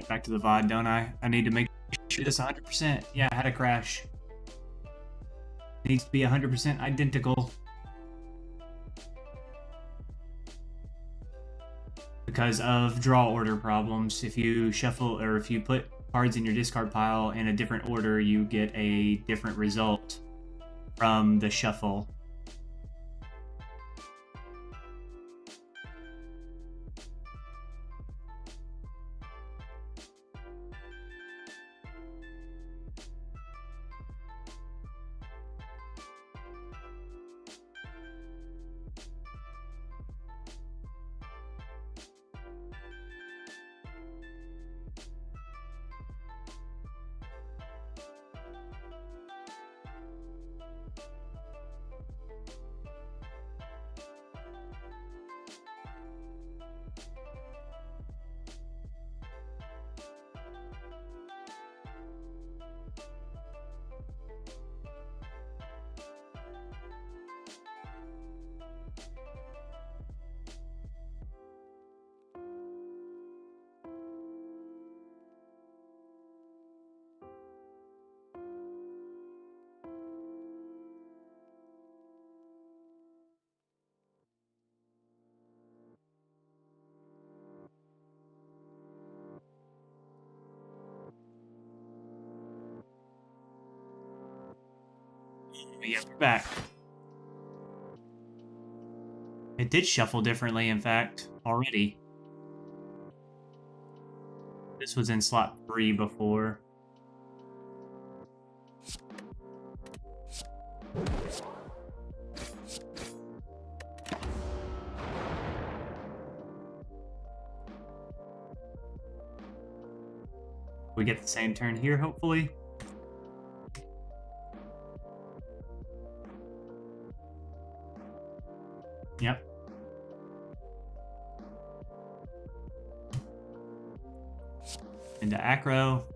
Back to the VOD, don't I? I need to make sure this 100%. Yeah, I had a crash. Needs to be 100% identical. Because of draw order problems. If you shuffle or if you put cards in your discard pile in a different order, you get a different result from the shuffle. Yeah, we're back. It did shuffle differently, in fact, already. This was in slot 3 before. We get the same turn here, hopefully. Yep. Into acro.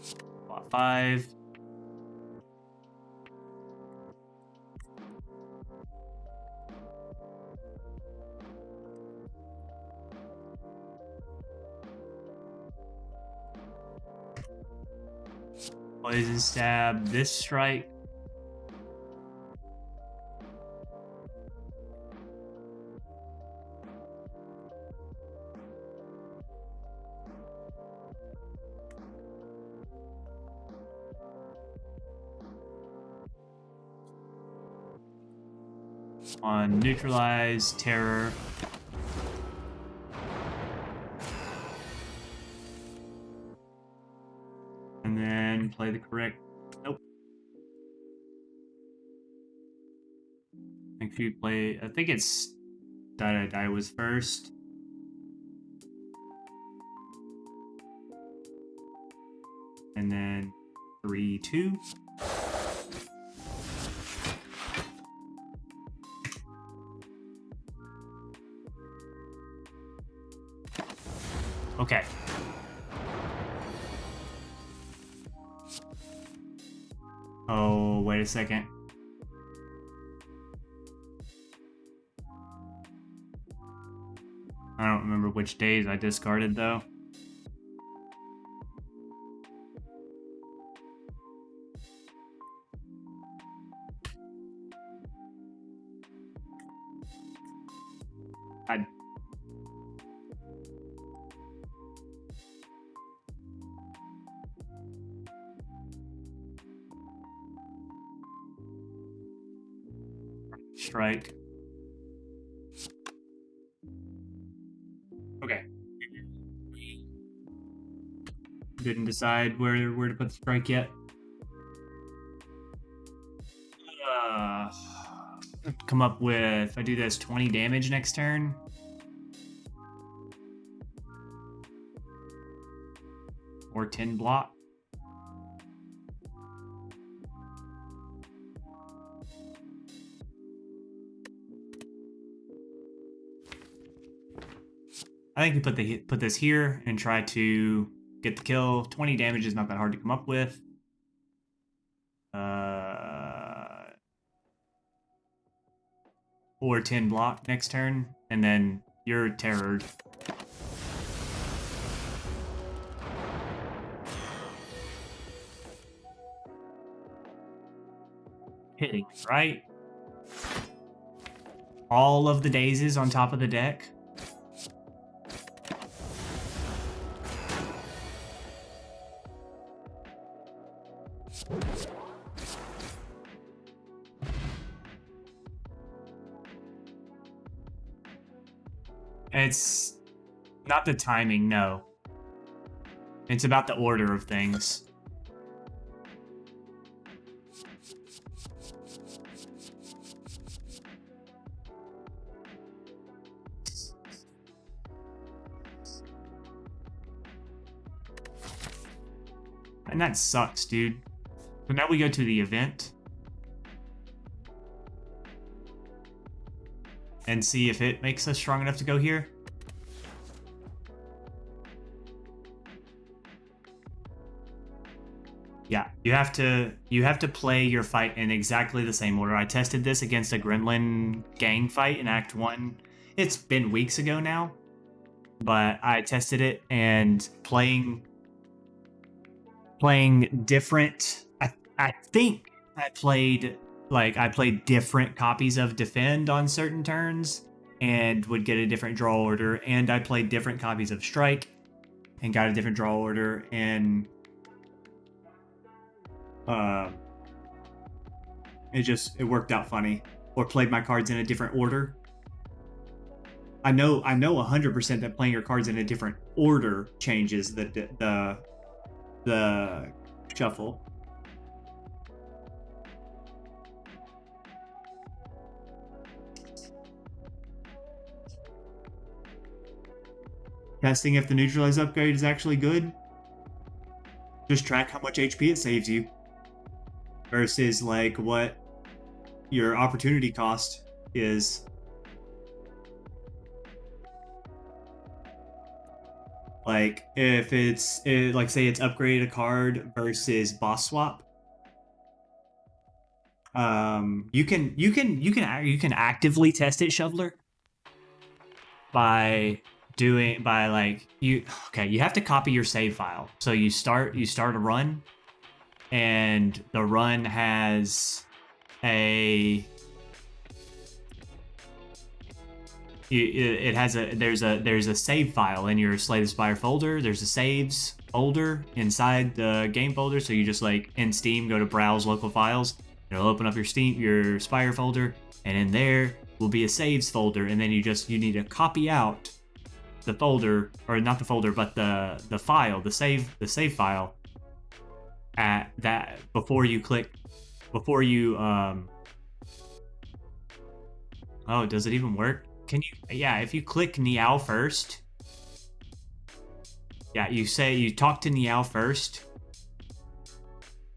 Slot 5. Poison stab, this strike. On neutralize, terror. And then play the correct. Nope. Make sure you play. I think it's die was first. And then 3, 2. Okay. Oh, wait a second. I don't remember which days I discarded, though. I strike. Okay. Didn't decide where to put the strike yet. Come up with, if I do this, 20 damage next turn. Or 10 block. I think you put this here and try to get the kill. 20 damage is not that hard to come up with. or 10 block next turn, and then you're terrored. Hitting, right? All of the daisies on top of the deck. It's not the timing, no. It's about the order of things. And that sucks, dude. So now we go to the event. And see if it makes us strong enough to go here. Yeah, you have to play your fight in exactly the same order. I tested this against a Gremlin gang fight in Act 1. It's been weeks ago now, but I tested it and playing different. I think I played different copies of Defend on certain turns and would get a different draw order, and I played different copies of Strike and got a different draw order, and it worked out funny. Or played my cards in a different order. I know 100% that playing your cards in a different order changes the shuffle. Testing if the neutralize upgrade is actually good. Just track how much HP it saves you versus like what your opportunity cost is. Like if like say it's upgrade a card versus boss swap. You can actively test it, Shoveler, you have to copy your save file. So you start a run, and the run has there's a save file in your Slay the Spire folder. There's a saves folder inside the game folder. So you just like in Steam go to browse local files. It'll open up your Spire folder, and in there will be a saves folder, and then you need to copy out the folder, or not the folder, but the file, the save file at that before you oh, does it even work? If you click Niao first, you talk to Niao first,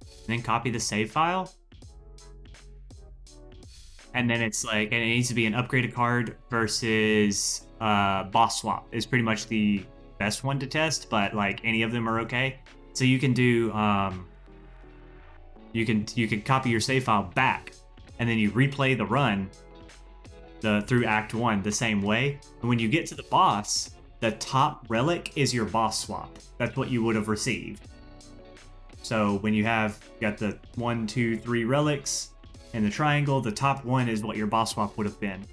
and then copy the save file, and then it's like, and it needs to be an upgraded card versus boss swap is pretty much the best one to test, but like any of them are okay. So you can do you can copy your save file back, and then you replay the run through Act 1 the same way. And when you get to the boss, the top relic is your boss swap. That's what you would have received. So when you got the 1, 2, 3 relics in the triangle, the top one is what your boss swap would have been.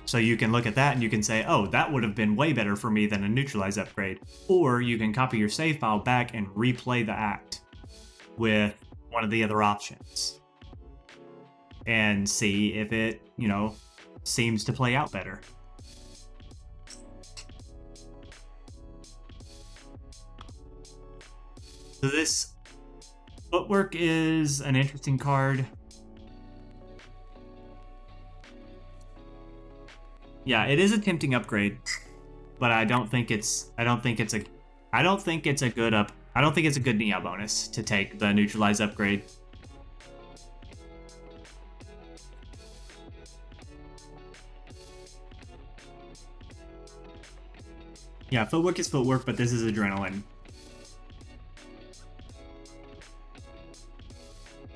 So you can look at that and you can say, oh, that would have been way better for me than a neutralize upgrade. Or you can copy your save file back and replay the act with one of the other options and see if it, seems to play out better. So this footwork is an interesting card. Yeah, it is a tempting upgrade, but I don't think it's a good Nia bonus to take the neutralize upgrade. Yeah, footwork is footwork, but this is adrenaline.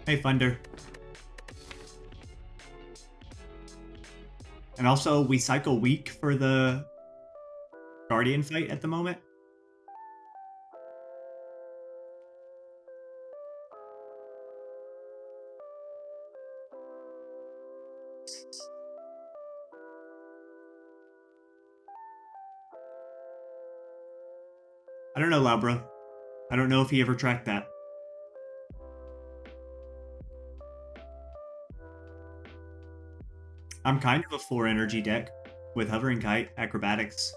Hey, Thunder. And also, we cycle weak for the Guardian fight at the moment. I don't know, Labra. I don't know if he ever tracked that. I'm kind of a 4 energy deck with Hovering Kite, Acrobatics.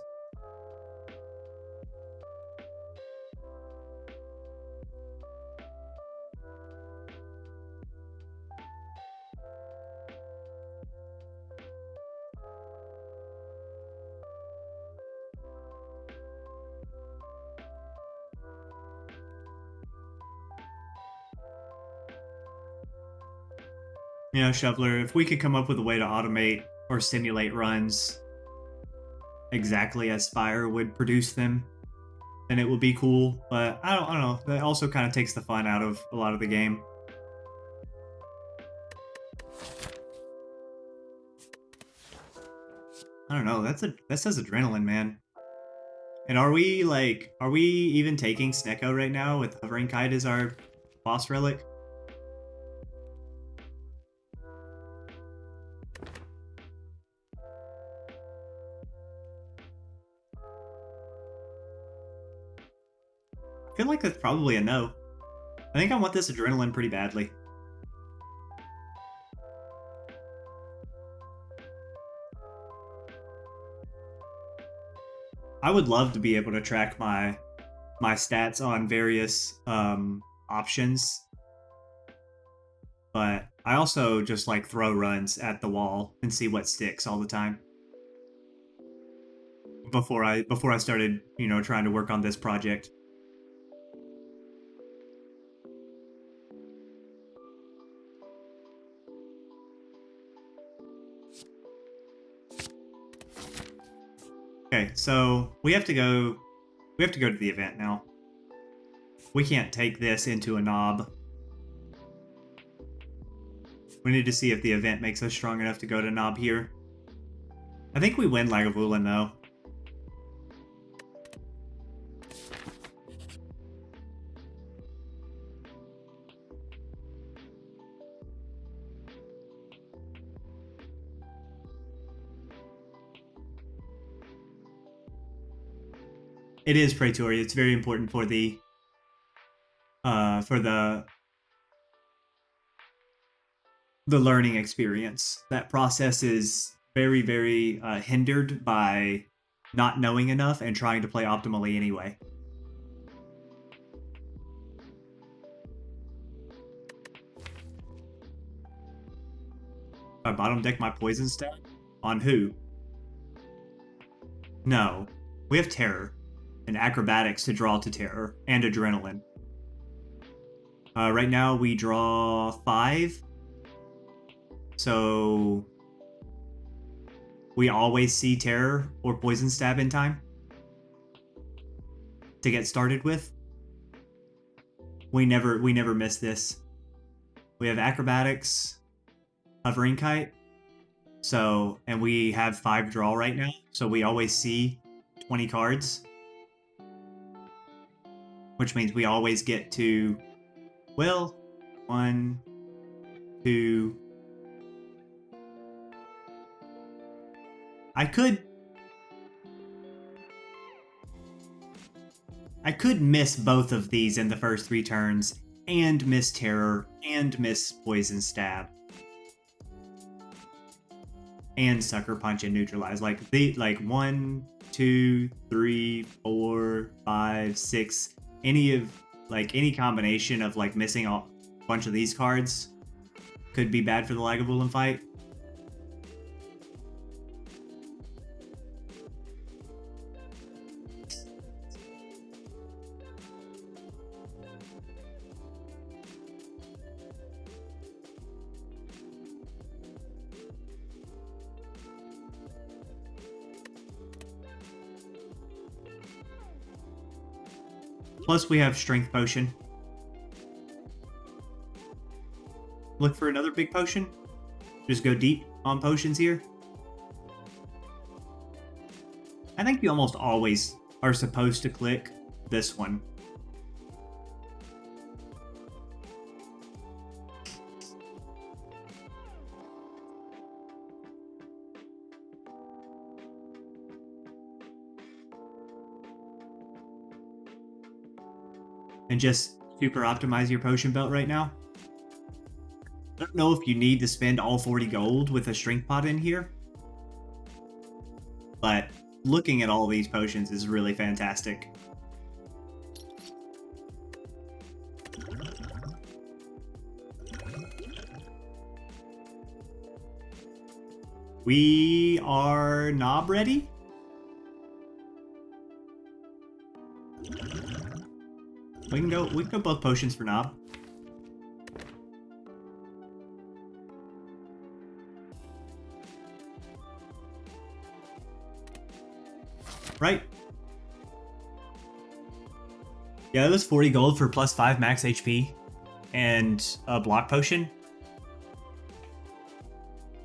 You know, Shoveler, if we could come up with a way to automate or simulate runs exactly as Spire would produce them, then it would be cool. But I don't know. That also kind of takes the fun out of a lot of the game. I don't know. That says adrenaline, man. And are we even taking Snecko right now with Hovering Kite as our boss relic? I feel like that's probably a no. I think I want this adrenaline pretty badly. I would love to be able to track my stats on various options, but I also just like throw runs at the wall and see what sticks all the time. Before I started, you know, trying to work on this project. Okay, so we have to go to the event now. We can't take this into a knob. We need to see if the event makes us strong enough to go to knob here. I think we win Lagavulin though. It is Praetoria. It's very important for the learning experience. That process is very, very hindered by not knowing enough and trying to play optimally anyway. I bottom deck my poison stat? On who? No. We have Terror and Acrobatics to draw to Terror and Adrenaline. Right now we draw 5. So we always see Terror or Poison Stab in time to get started with. We never miss this. We have Acrobatics, Hovering Kite. So, and we have 5 draw right now, so we always see 20 cards. Which means we always get to, well, 1, 2. I could miss both of these in the first 3 turns, and miss Terror, and miss Poison Stab. And Sucker Punch and Neutralize. Like 1, 2, 3, 4, 5, 6. Any combination of like missing a bunch of these cards could be bad for the Lagavulin fight. Plus, we have Strength Potion. Look for another big potion. Just go deep on potions here. I think you almost always are supposed to click this one. And just super optimize your potion belt right now. I don't know if you need to spend all 40 gold with a strength pot in here, but looking at all these potions is really fantastic. We are knob ready. We can go both potions for knob. Right. Yeah, that was 40 gold for plus 5 max HP and a block potion.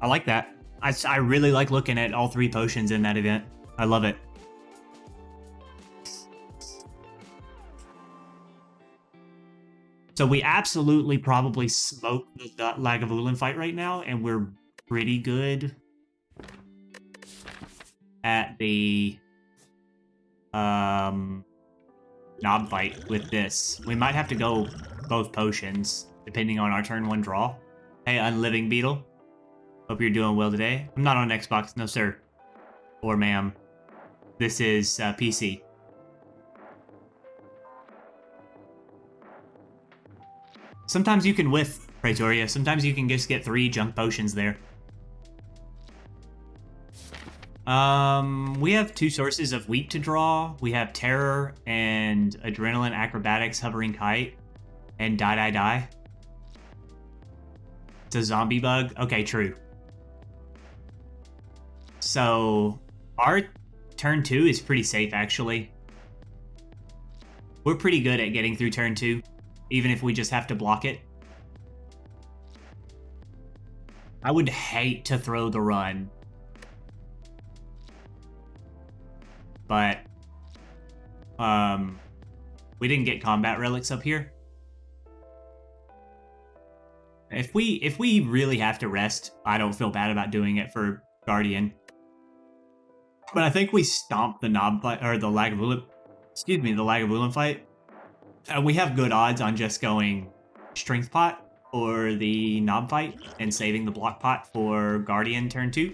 I like that. I really like looking at all 3 potions in that event. I love it. So we absolutely probably smoked the Lagavulin fight right now, and we're pretty good at the knob fight with this. We might have to go both potions, depending on our turn 1 draw. Hey, Unliving Beetle. Hope you're doing well today. I'm not on Xbox, no sir. Or ma'am. This is PC. Sometimes you can whiff, Praetoria. Sometimes you can just get 3 junk potions there. We have 2 sources of Weep to draw. We have Terror and Adrenaline, Acrobatics, Hovering Kite, and Die. It's a zombie bug. Okay, true. So, our turn 2 is pretty safe, actually. We're pretty good at getting through turn 2, even if we just have to block it. I would hate to throw the run. But, we didn't get combat relics up here. If we really have to rest, I don't feel bad about doing it for Guardian. But I think we stomped the knob fight, or the Lagavulin, excuse me, the Lagavulin fight. We have good odds on just going Strength Pot or the knob fight and saving the block pot for Guardian turn 2.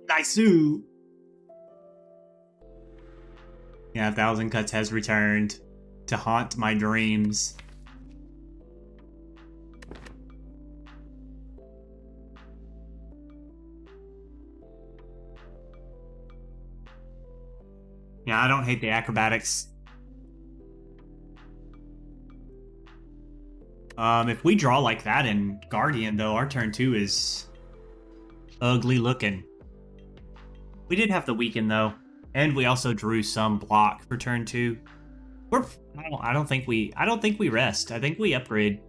Nice-oo! Yeah, 1,000 Cuts has returned to haunt my dreams. Yeah, I don't hate the acrobatics. If we draw like that in Guardian, though, our turn 2 is ugly looking. We did have the weaken, though, and we also drew some block for turn 2. I don't think we rest. I think we upgrade.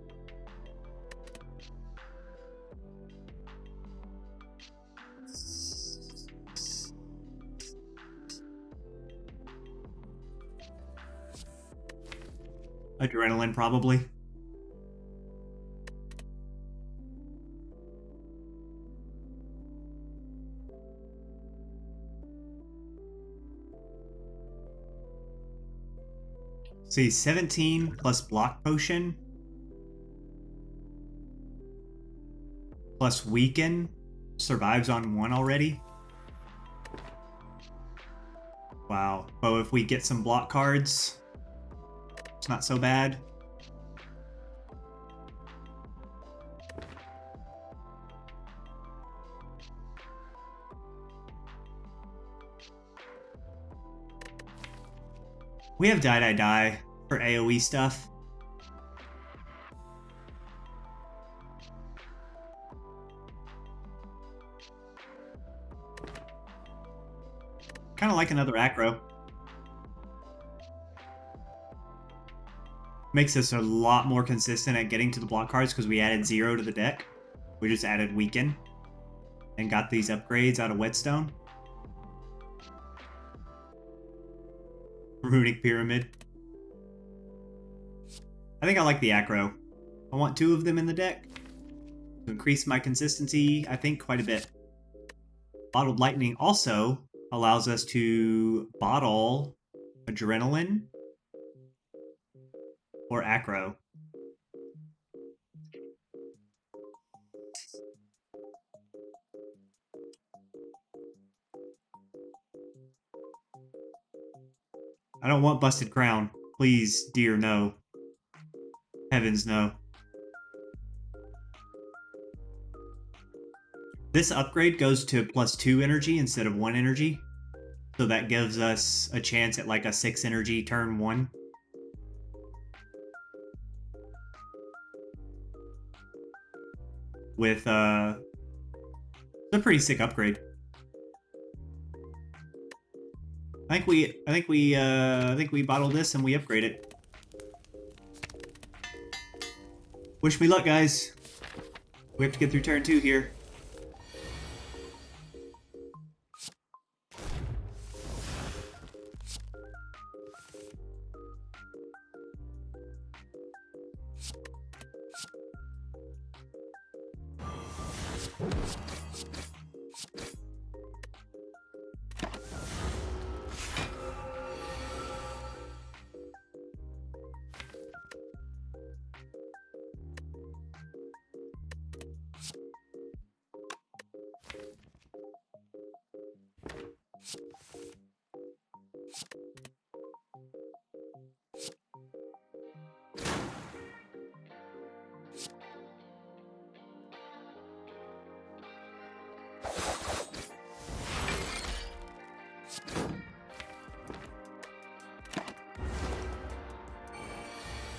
Adrenaline, probably. See, 17 plus block potion plus weaken survives on 1 already. Wow. Oh, if we get some block cards, it's not so bad. We have Die Die Die for AoE stuff. Kind of like another aggro. Makes us a lot more consistent at getting to the block cards because we added 0 to the deck. We just added Weaken and got these upgrades out of Whetstone. Runic Pyramid. I think I like the aggro. I want 2 of them in the deck to increase my consistency, I think, quite a bit. Bottled Lightning also allows us to bottle Adrenaline or aggro. I don't want Busted Crown. Please, dear, no. Heavens, no. This upgrade goes to +2 energy instead of 1 energy. So that gives us a chance at like a 6 energy turn 1. With it's a pretty sick upgrade. I think we bottle this and we upgrade it. Wish me luck, guys. We have to get through turn 2 here.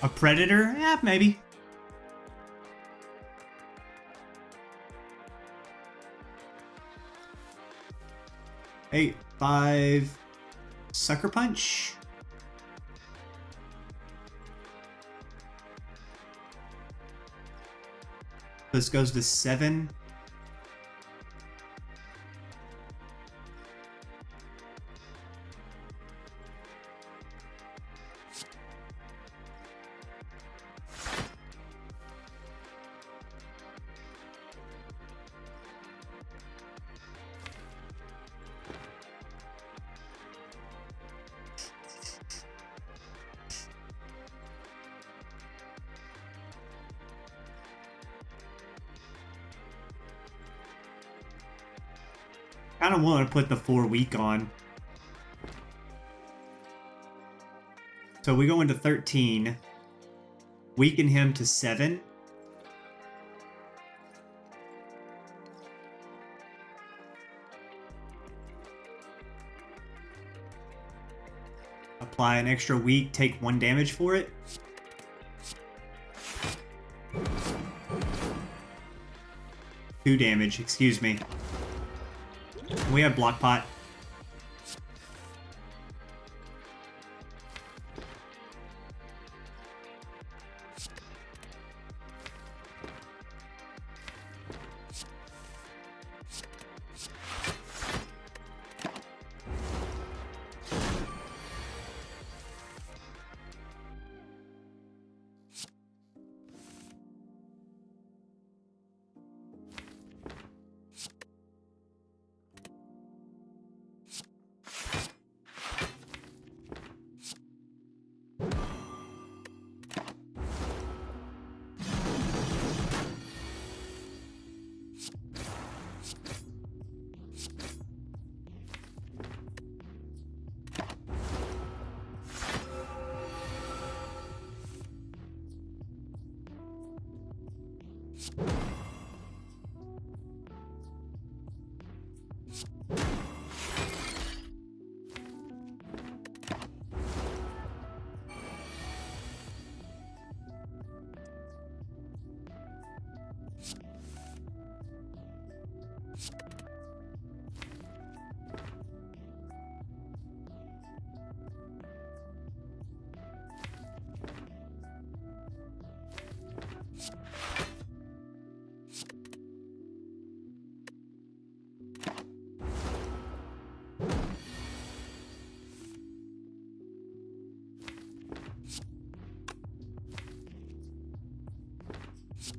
A predator? Yeah, maybe. Eight, 5, Sucker Punch. This goes to 7. I don't want to put the 4 weak on. So we go into 13. Weaken him to 7. Apply an extra weak, take 1 damage for it. Two damage, excuse me. We have Block Pot.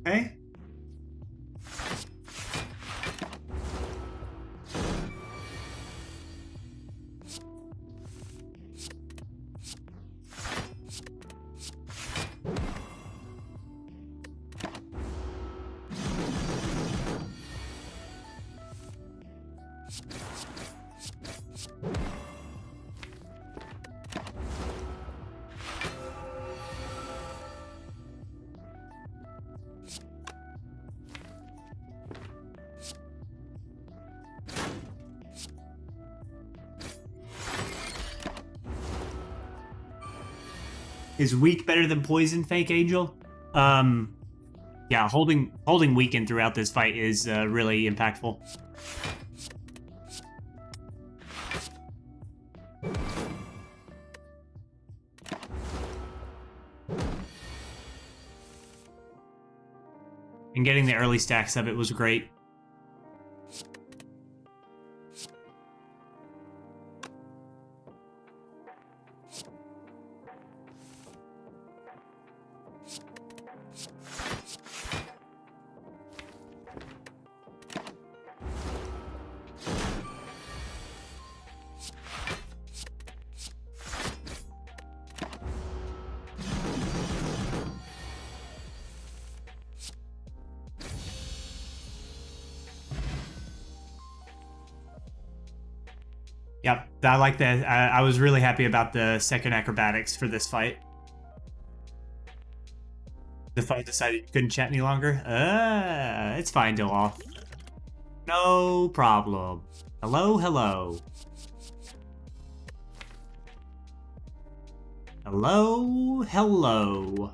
Okay. Is weak better than poison, Fake Angel? Yeah, holding weaken throughout this fight is really impactful. And getting the early stacks of it was great. Yep, I like that. I was really happy about the second acrobatics for this fight. The fight decided you couldn't chat any longer. It's fine, Dilloff. No problem. Hello, hello. Hello, hello.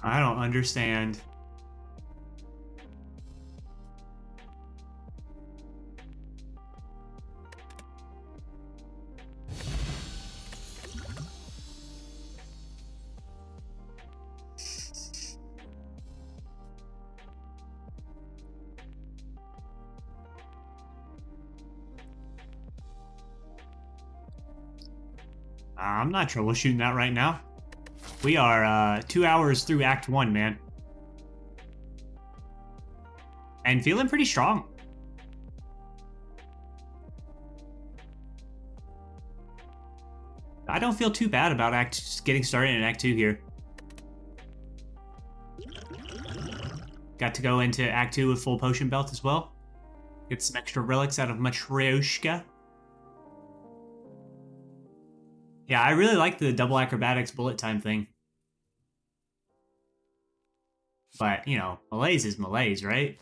I don't understand. I'm not troubleshooting that right now. We are 2 hours through Act 1, man. And feeling pretty strong. I don't feel too bad about getting started in Act 2 here. Got to go into Act 2 with full potion belt as well. Get some extra relics out of Matryoshka. Yeah, I really like the double acrobatics bullet time thing. But, you know, malaise is malaise, right?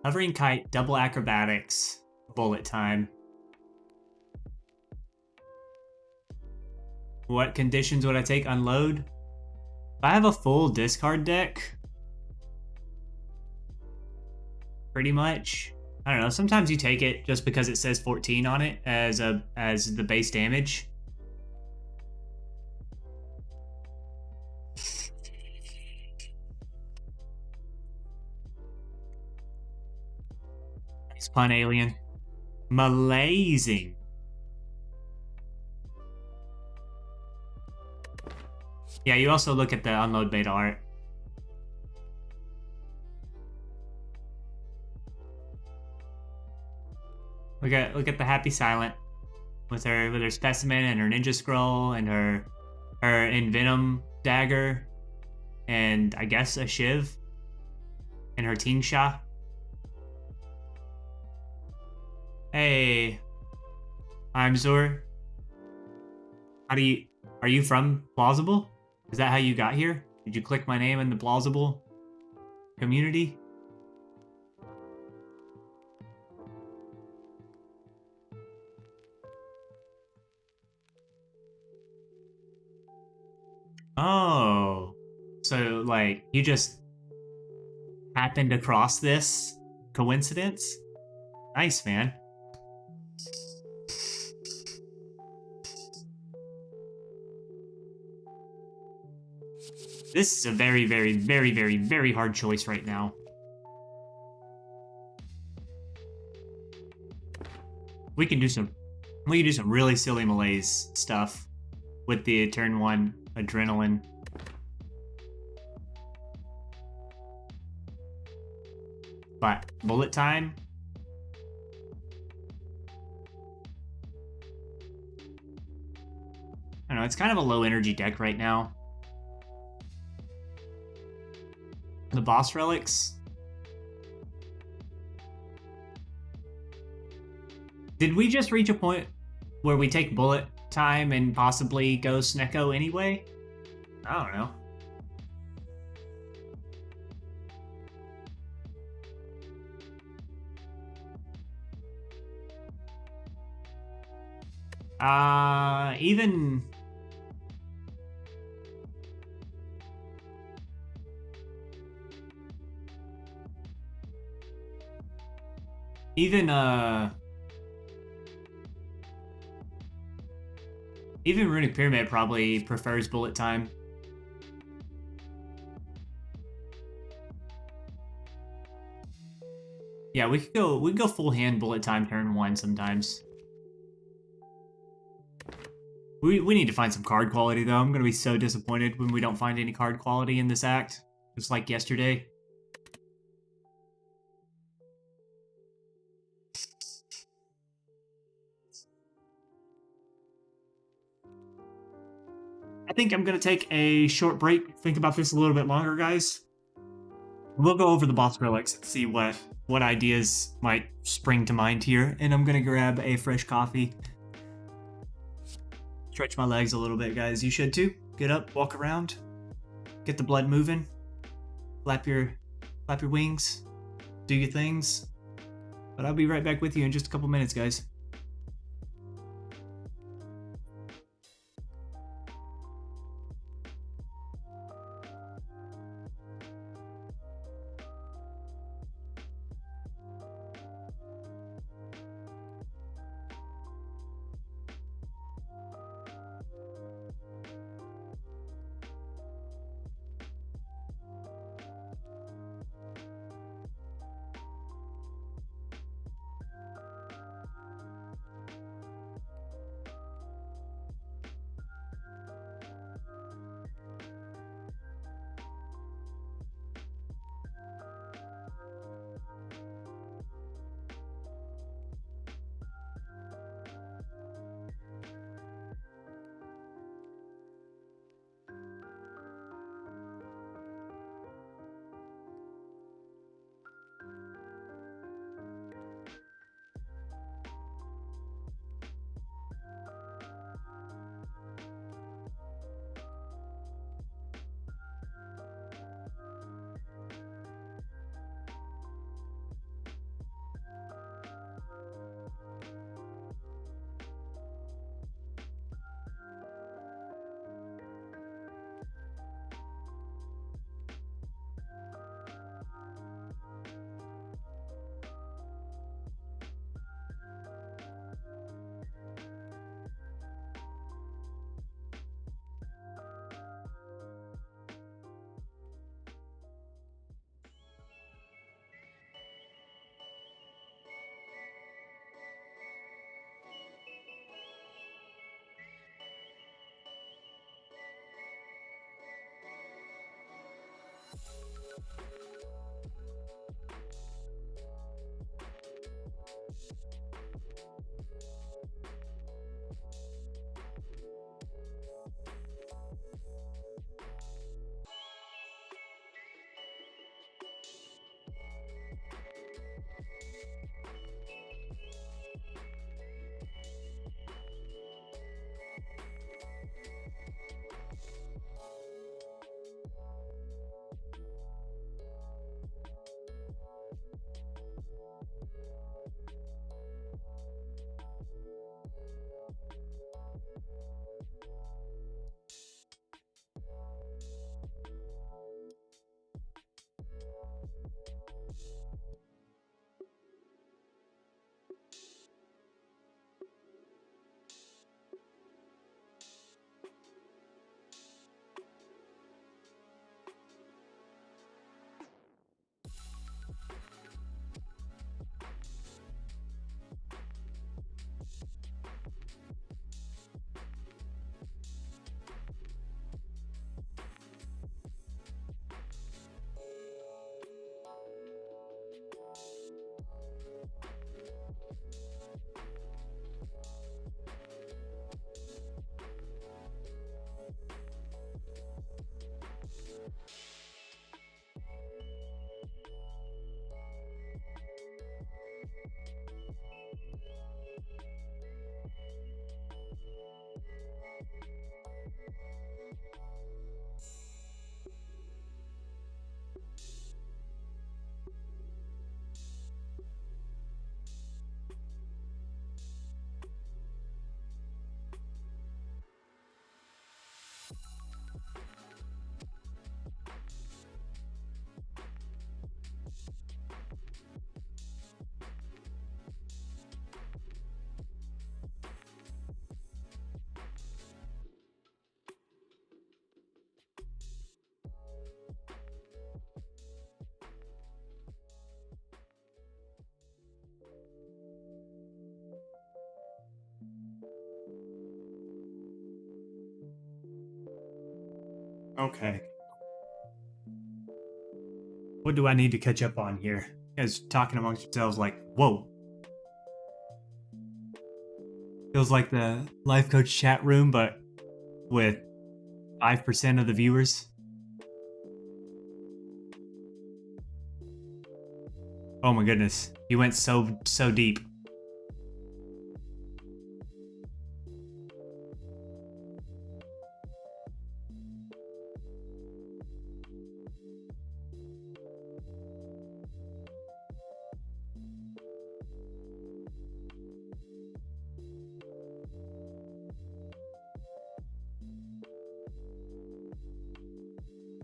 Hovering kite, double acrobatics, bullet time. What conditions would I take? Unload? If I have a full discard deck, pretty much. I don't know. Sometimes you take it just because it says 14 on it as the base damage. Nice pun, alien. Malazing. Yeah, you also look at the unload beta art. Look at the happy silent with her specimen and her ninja scroll and her envenom dagger and I guess a shiv and her tingsha. Hey, I'm Zur. How do you are you from Plausible? Is that how you got here? Did you click my name in the Plausible community? Oh. So like you just happened across this coincidence? Nice, man. This is a very, very, very, very, very hard choice right now. We can do some really silly malaise stuff with the turn 1 adrenaline. But bullet time? I don't know, it's kind of a low energy deck right now. The boss relics. Did we just reach a point where we take bullet time and possibly go Snecko anyway? I don't know. Even even Runic Pyramid probably prefers bullet time. Yeah, we could go full hand bullet time turn 1 sometimes. We need to find some card quality though. I'm gonna be so disappointed when we don't find any card quality in this act. Just like yesterday. I think I'm gonna take a short break, think about this a little bit longer, guys. We'll go over the boss relics and see what ideas might spring to mind here. And I'm gonna grab a fresh coffee. Stretch my legs a little bit, guys. You should too. Get up, walk around, get the blood moving, flap your wings, do your things. But I'll be right back with you in just a couple minutes, guys. Okay. What do I need to catch up on here? You guys talking amongst yourselves like, whoa. Feels like the life coach chat room, but with 5% of the viewers. Oh my goodness. He went so deep.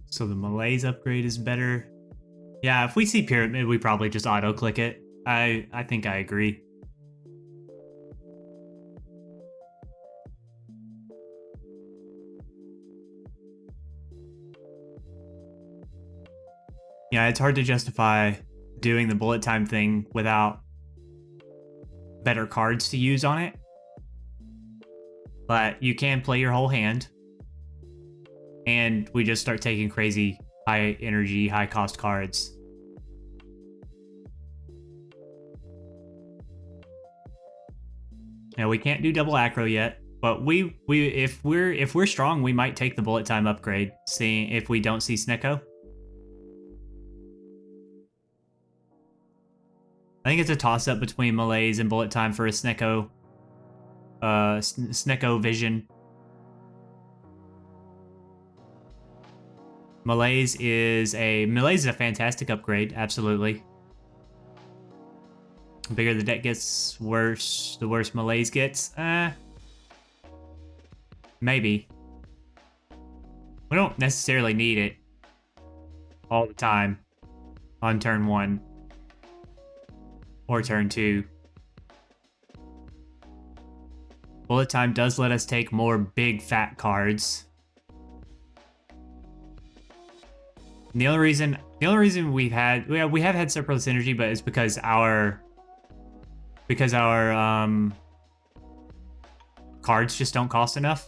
So the Malaise upgrade is better. Yeah, if we see Pyramid, we probably just auto-click it. I think I agree. Yeah, it's hard to justify doing the bullet time thing without better cards to use on it. But you can play your whole hand. And we just start taking crazy high energy, high cost cards. Now we can't do double acro yet, but if we're strong, we might take the bullet time upgrade, seeing if we don't see Snecko. I think it's a toss up between Malaise and bullet time for a Snecko Snecko vision. Malaise is a fantastic upgrade, absolutely. The bigger the deck gets, the worse Malaise gets. Maybe. We don't necessarily need it all the time on turn 1 or turn 2. Bullet time does let us take more big fat cards. And the only reason we have had surplus energy, but it's because our cards just don't cost enough.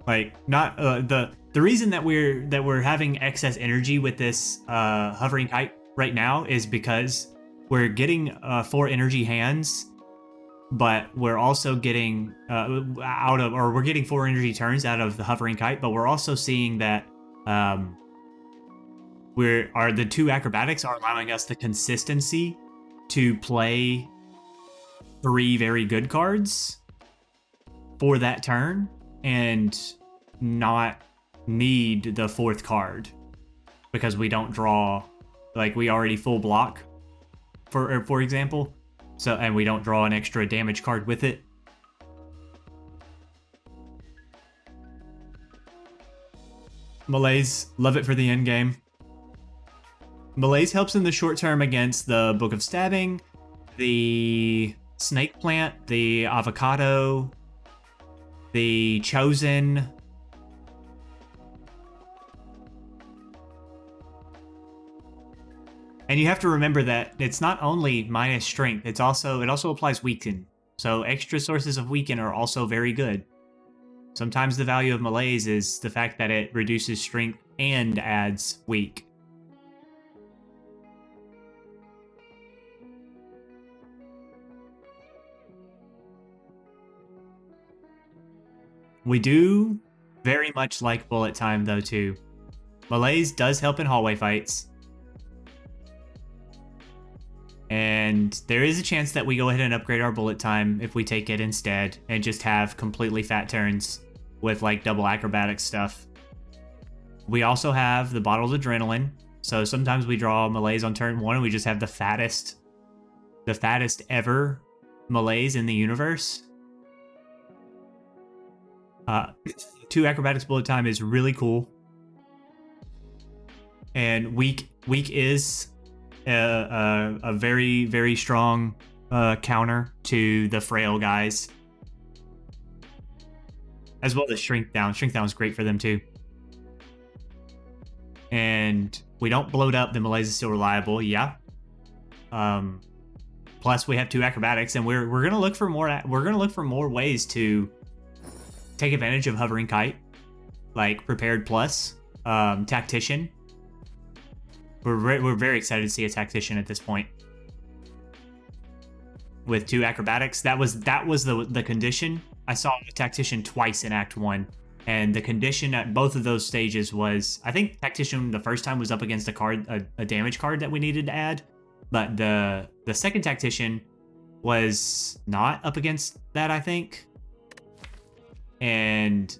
Like, not the reason that we're having excess energy with this hovering kite right now is because we're getting 4 energy hands, but we're also getting we're getting 4 energy turns out of the hovering kite, but we're also seeing that the 2 acrobatics are allowing us the consistency to play 3 very good cards for that turn and not need the 4th card because we don't draw, like, we already full block for example, so, and we don't draw an extra damage card with it. Malaise, love it for the end game. Malaise helps in the short term against the Book of Stabbing, the Snake Plant, the Avocado, the Chosen. And you have to remember that it's not only minus strength, it also applies weaken. So extra sources of weaken are also very good. Sometimes the value of Malaise is the fact that it reduces strength and adds weak. We do very much like bullet time though too. Malaise does help in hallway fights. And there is a chance that we go ahead and upgrade our bullet time if we take it instead and just have completely fat turns with like double acrobatic stuff. We also have the bottled adrenaline. So sometimes we draw Malaise on turn 1 and we just have the fattest ever Malaise in the universe. 2 acrobatics bullet time is really cool. And weak is a very, very strong counter to the frail guys. As well as Shrink Down. Shrink Down is great for them too. And we don't bloat up, the Malaise is still reliable, yeah. Plus we have 2 acrobatics, and we're gonna look for more ways to take advantage of Hovering Kite. Like Prepared Plus, Tactician. We're very excited to see a Tactician at this point. With 2 acrobatics. That was the condition. I saw a Tactician twice in Act 1. And the condition at both of those stages was, I think Tactician the first time was up against a damage card that we needed to add. But the second Tactician was not up against that, I think. And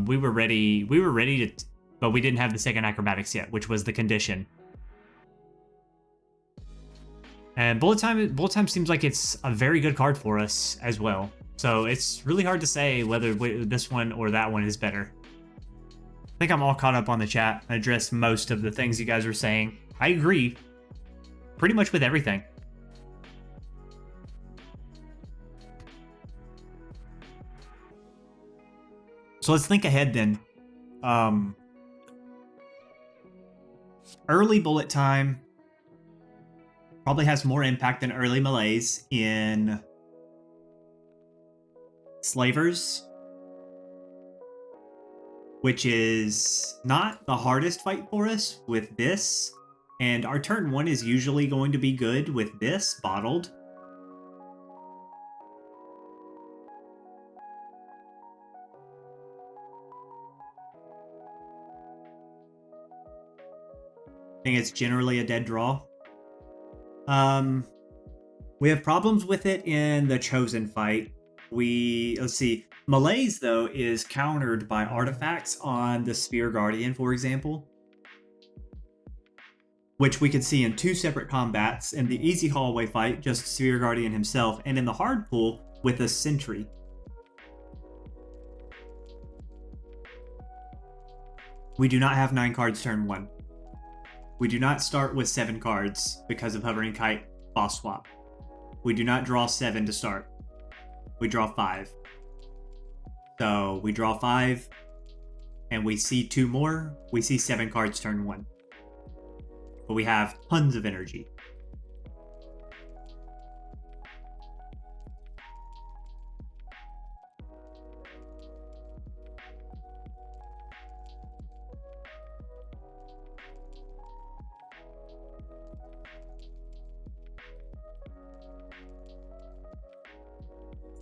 we were ready to, but we didn't have the second acrobatics yet, which was the condition. And bullet time seems like it's a very good card for us as well. So it's really hard to say whether this one or that one is better. I think I'm all caught up on the chat. I addressed most of the things you guys were saying. I agree pretty much with everything. So let's think ahead then. Early bullet time probably has more impact than early Malaise in Slavers, which is not the hardest fight for us with this, and our turn 1 is usually going to be good with this bottled. I think it's generally a dead draw. We have problems with it in the Chosen fight. Let's see. Malaise, though, is countered by artifacts on the Sphere Guardian, for example. Which we could see in 2 separate combats. In the easy hallway fight, just Sphere Guardian himself, and in the hard pool with a Sentry. We do not have 9 cards turn 1. We do not start with 7 cards because of Hovering Kite boss swap. We do not draw 7 to start. We draw 5. So we draw 5, and we see 2 more. We see 7 cards turn 1. But we have tons of energy.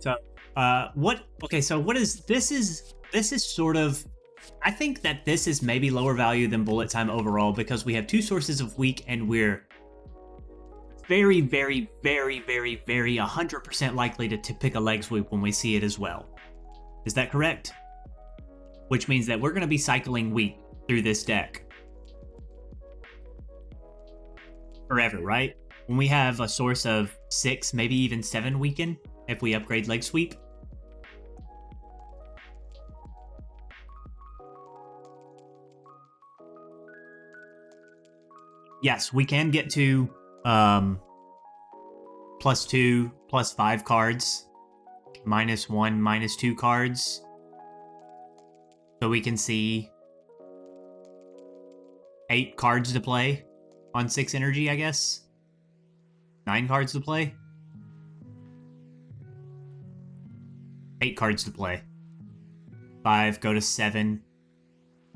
So, so what is this? This is sort of. I think that this is maybe lower value than bullet time overall because we have two sources of weak and we're very, very, very, very, very 100% likely to pick a leg sweep when we see it as well. Is that correct? Which means that we're going to be cycling weak through this deck forever, right? When we have a source of 6, maybe even 7 weaken if we upgrade leg sweep. Yes, we can get to +2, +5 cards, -1, -2 cards. So we can see 8 cards to play on 6 energy, I guess. 9 cards to play. 8 cards to play. 5, go to 7.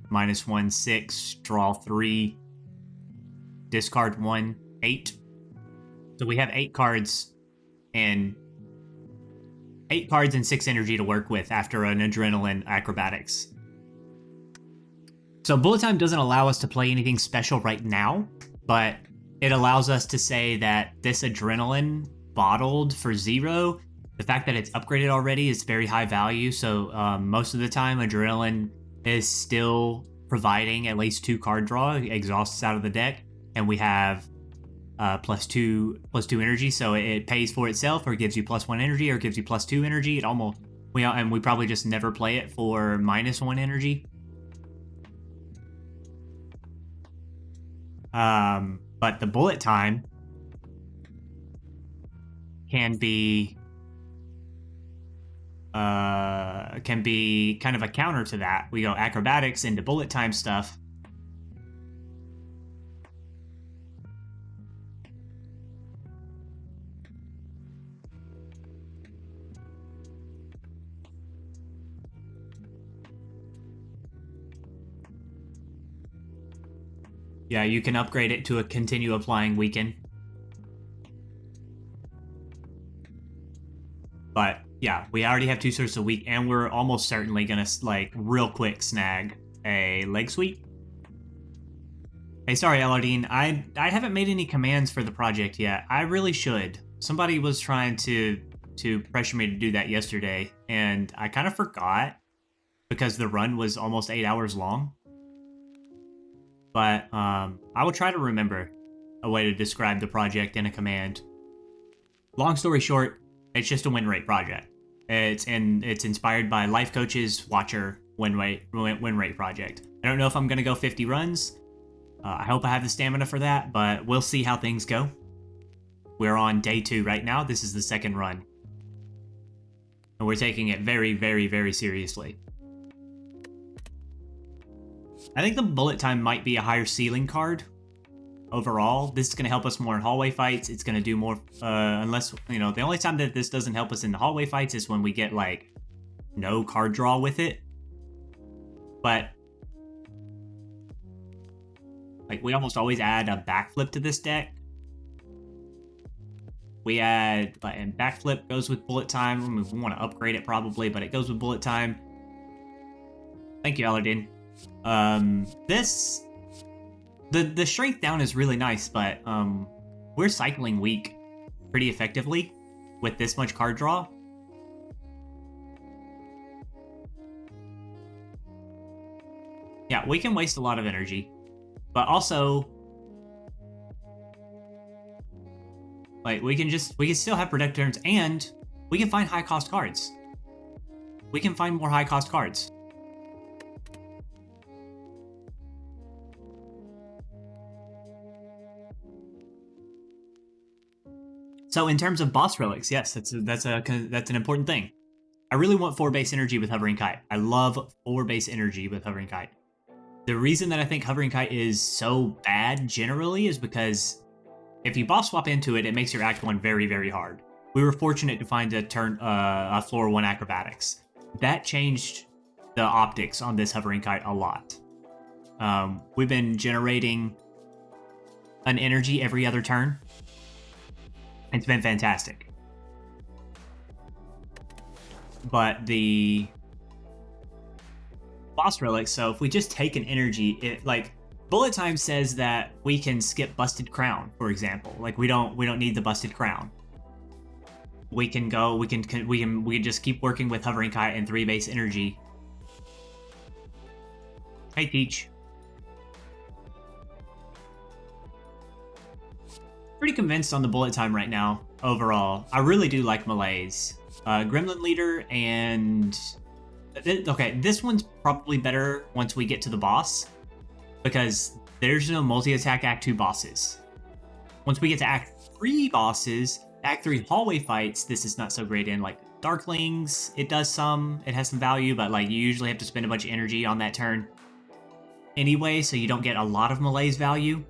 -1, 6, draw 3. Discard 1, 8. So we have 8 cards and 6 energy to work with after an Adrenaline Acrobatics. So bullet time doesn't allow us to play anything special right now, but it allows us to say that this Adrenaline bottled for 0, the fact that it's upgraded already is very high value. So most of the time, Adrenaline is still providing at least 2 card draw, exhausts out of the deck, and we have +2 energy, so it pays for itself, or gives you +1 energy, or gives you +2 energy. It almost we probably just never play it for -1 energy. But the bullet time can be kind of a counter to that. We go acrobatics into bullet time stuff. Yeah, you can upgrade it to a continue applying weaken. But yeah, we already have 2 sources of weak, and we're almost certainly gonna like real quick snag a leg sweep. Hey, sorry, Elardine, I haven't made any commands for the project yet. I really should. Somebody was trying to pressure me to do that yesterday, and I kind of forgot because the run was almost 8 hours long. But I will try to remember a way to describe the project in a command. Long story short, it's just a Winrate project. It's inspired by Life Coach's Watcher Winrate project. I don't know if I'm going to go 50 runs. I hope I have the stamina for that, but we'll see how things go. We're on day 2 right now. This is the 2nd run. And we're taking it very, very, very seriously. I think the bullet time might be a higher ceiling card overall. This is going to help us more in hallway fights. It's going to do more, unless, the only time that this doesn't help us in the hallway fights is when we get, like, no card draw with it. But, like, we almost always add a backflip to this deck. We add, and backflip goes with bullet time. I mean, we want to upgrade it probably, but it goes with bullet time. Thank you, Aladin. The strength down is really nice, but we're cycling weak pretty effectively with this much card draw. Yeah, we can waste a lot of energy, but also like we can still have productive turns, and we can find high cost cards. We can find more high cost cards. So in terms of boss relics, yes, that's an important thing. I really want 4 base energy with Hovering Kite. I love 4 base energy with Hovering Kite. The reason that I think Hovering Kite is so bad generally is because if you boss swap into it, it makes your Act 1 very, very hard. We were fortunate to find a floor 1 acrobatics. That changed the optics on this Hovering Kite a lot. We've been generating an energy every other turn. It's been fantastic. but the boss relic. So if we just take an energy, it like bullet time says that we can skip busted crown, for example. Like we don't need the busted crown. We can just keep working with hovering kite and 3 base energy. Hey Peach. Pretty convinced on the bullet time right now overall. I really do like Malaise. Gremlin Leader and okay, this one's probably better once we get to the boss because there's no multi-attack Act 2 bosses. Once we get to Act 3 bosses, Act 3 hallway fights, this is not so great in. Like Darklings, it has some value, but like you usually have to spend a bunch of energy on that turn anyway, so you don't get a lot of Malaise value.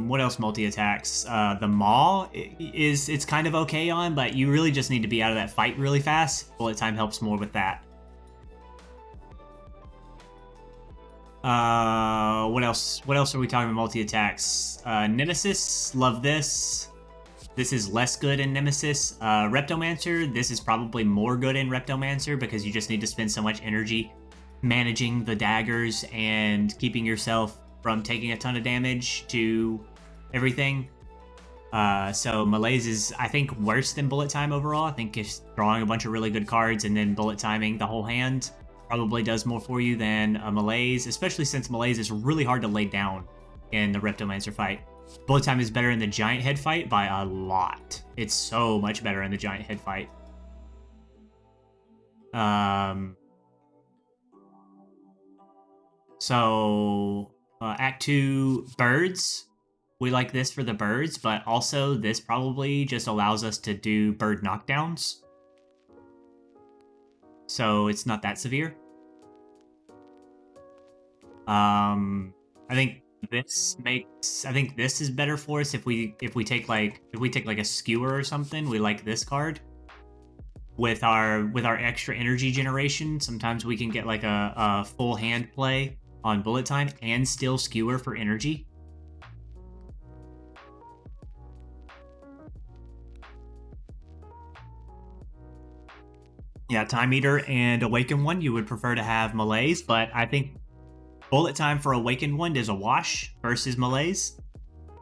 What else multi-attacks? The Maw it's kind of okay on, but you really just need to be out of that fight really fast. Bullet time helps more with that. What else? What else are we talking about multi-attacks? Nemesis, love this. This is less good in Nemesis. Reptomancer, this is probably more good in Reptomancer because you just need to spend so much energy managing the daggers and keeping yourself from taking a ton of damage to everything. So Malaise is, I think, worse than Bullet Time overall. I think it's drawing a bunch of really good cards and then bullet timing the whole hand probably does more for you than a Malaise, especially since Malaise is really hard to lay down in the Reptomancer fight. Bullet Time is better in the Giant Head fight by a lot. It's so much better in the Giant Head fight. So Act 2 birds. We like this for the birds, but also this probably just allows us to do bird knockdowns. So it's not that severe. I think this is better for us if we take like a skewer or something. We like this card. With our extra energy generation, sometimes we can get like a full hand play on bullet time and still skewer for energy. Yeah, Time Eater and Awaken One, you would prefer to have Malaise, but I think bullet time for Awakened One is a wash versus Malaise.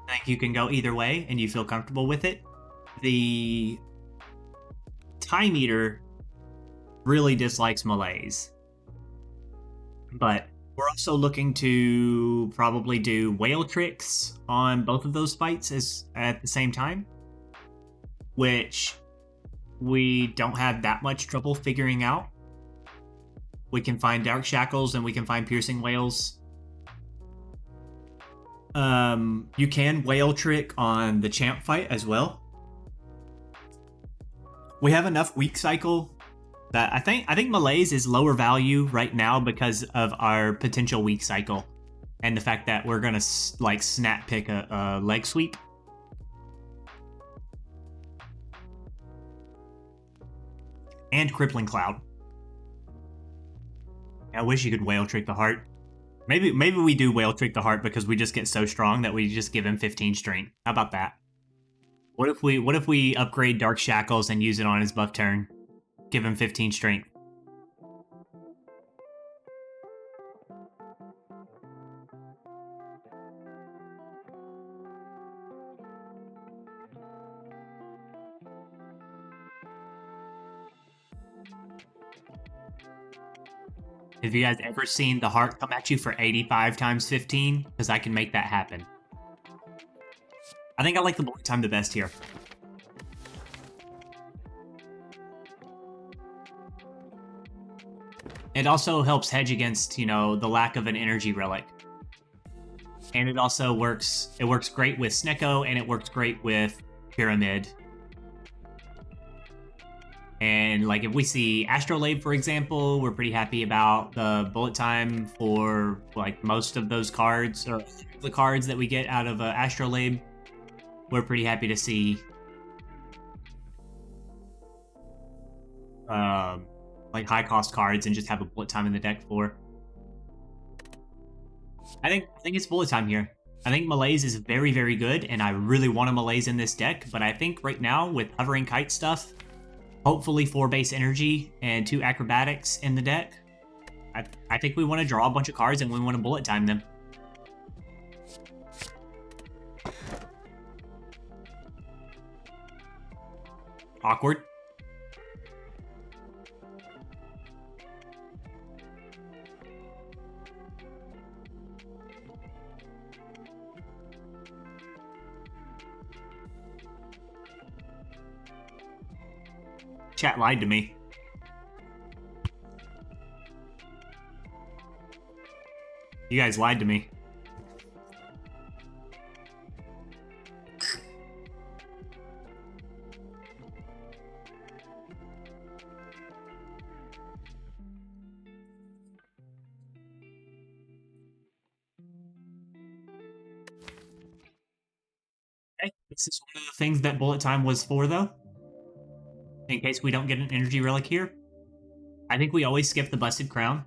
I think you can go either way and you feel comfortable with it. The Time Eater really dislikes Malaise, but we're also looking to probably do whale tricks on both of those fights at the same time, which we don't have that much trouble figuring out. We can find Dark Shackles and we can find Piercing Whales. You can whale trick on the champ fight as well. We have enough weak cycle that I think Malaise is lower value right now because of our potential weak cycle and the fact that we're gonna like snap pick a leg sweep. And Crippling Cloud. I wish you could whale trick the heart. Maybe we do whale trick the heart because we just get so strong that we just give him 15 strength. How about that? What if we upgrade Dark Shackles and use it on his buff turn? Give him 15 strength. Have you guys ever seen the heart come at you for 85 times 15? Because I can make that happen. I think I like the bullet time the best here. It also helps hedge against, the lack of an energy relic. And it also works great with Snecko, and it works great with Pyramid. And like if we see Astrolabe, for example, we're pretty happy about the bullet time for like most of those cards, or the cards that we get out of Astrolabe. We're pretty happy to see like high cost cards and just have a bullet time in the deck for. I think it's bullet time here. I think Malaise is very, very good, and I really want a Malaise in this deck, but I think right now, with Hovering Kite stuff, hopefully 4 base energy and 2 acrobatics in the deck, I think we want to draw a bunch of cards and we want to bullet time them. Awkward. Chat lied to me. You guys lied to me. Okay, this is one of the things that bullet time was for, though. In case we don't get an energy relic here. I think we always skip the Busted Crown.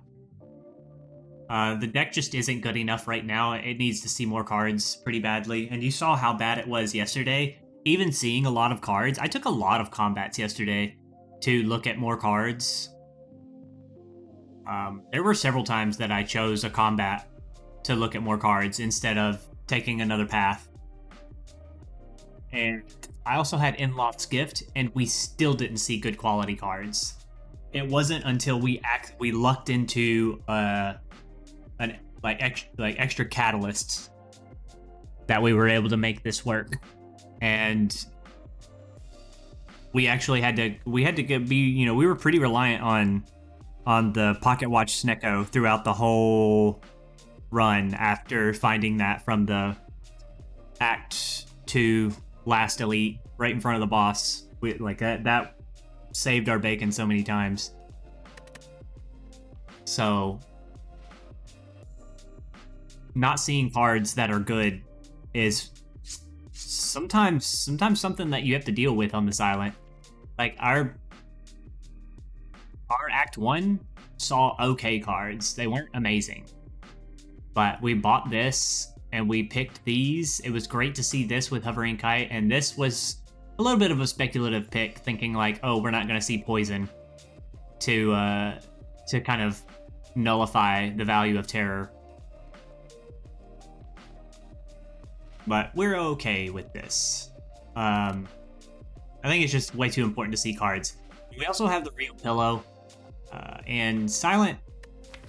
The deck just isn't good enough right now. It needs to see more cards pretty badly. And you saw how bad it was yesterday. Even seeing a lot of cards. I took a lot of combats yesterday to look at more cards. There were several times that I chose a combat to look at more cards instead of taking another path. And I also had Inloft's Gift, and we still didn't see good quality cards. It wasn't until we lucked into extra catalysts that we were able to make this work. And we actually had to be, we were pretty reliant on the Pocket Watch Snecko throughout the whole run after finding that from the Act 2 last elite right in front of the boss. That saved our bacon so many times. So not seeing cards that are good is sometimes something that you have to deal with on the silent. Like our Act 1 saw okay cards. They weren't amazing. But we bought this and we picked these. It was great to see this with Hovering Kite, and this was a little bit of a speculative pick, thinking like, oh, we're not going to see Poison to kind of nullify the value of Terror. But we're okay with this. I think it's just way too important to see cards. We also have the Real Pillow, and Silent.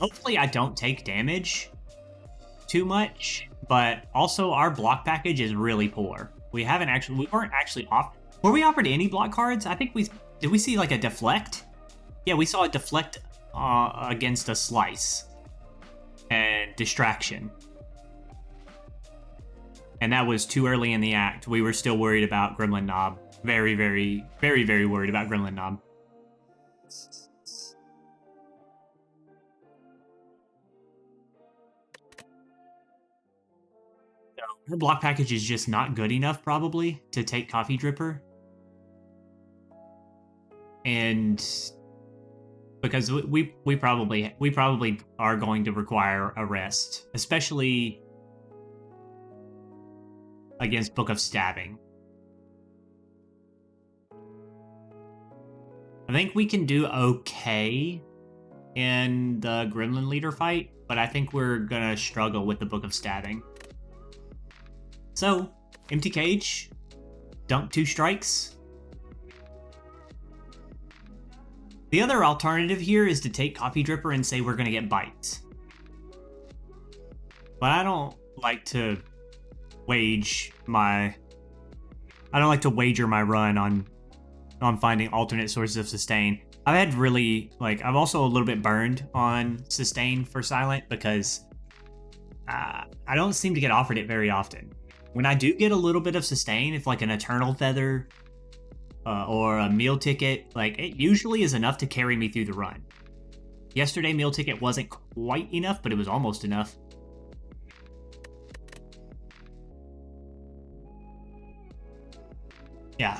Hopefully I don't take damage too much, but also our block package is really poor. We weren't actually off. Were we offered any block cards? I think did we see like a deflect? Yeah, we saw a deflect against a slice and distraction. And that was too early in the act. We were still worried about Gremlin Knob. Very, very, very, very worried about Gremlin Knob. Her block package is just not good enough, probably, to take Coffee Dripper. And because we probably are going to require a rest, especially against Book of Stabbing. I think we can do okay in the Gremlin Leader fight, but I think we're gonna struggle with the Book of Stabbing. So, Empty Cage, dunk 2 strikes. The other alternative here is to take Coffee Dripper and say we're gonna get Bite. But I don't like to wager my run on finding alternate sources of sustain. I've also a little bit burned on sustain for Silent because I don't seem to get offered it very often. When I do get a little bit of sustain, if like an Eternal Feather or a meal ticket, like it usually is enough to carry me through the run. Yesterday, meal ticket wasn't quite enough, but it was almost enough. Yeah,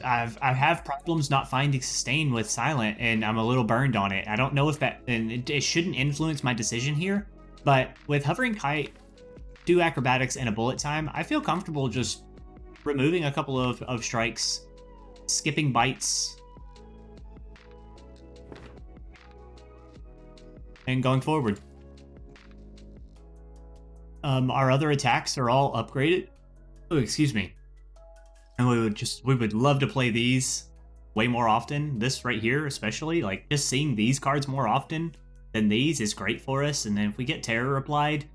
I have problems not finding sustain with Silent, and I'm a little burned on it. I don't know if that, and it shouldn't influence my decision here, but with Hovering Kite, do acrobatics and a bullet time, I feel comfortable just removing a couple of strikes, skipping bites, and going forward. Our other attacks are all upgraded. Oh, excuse me. And we would love to play these way more often. This right here, especially, like just seeing these cards more often than these is great for us. And then if we get Terror applied,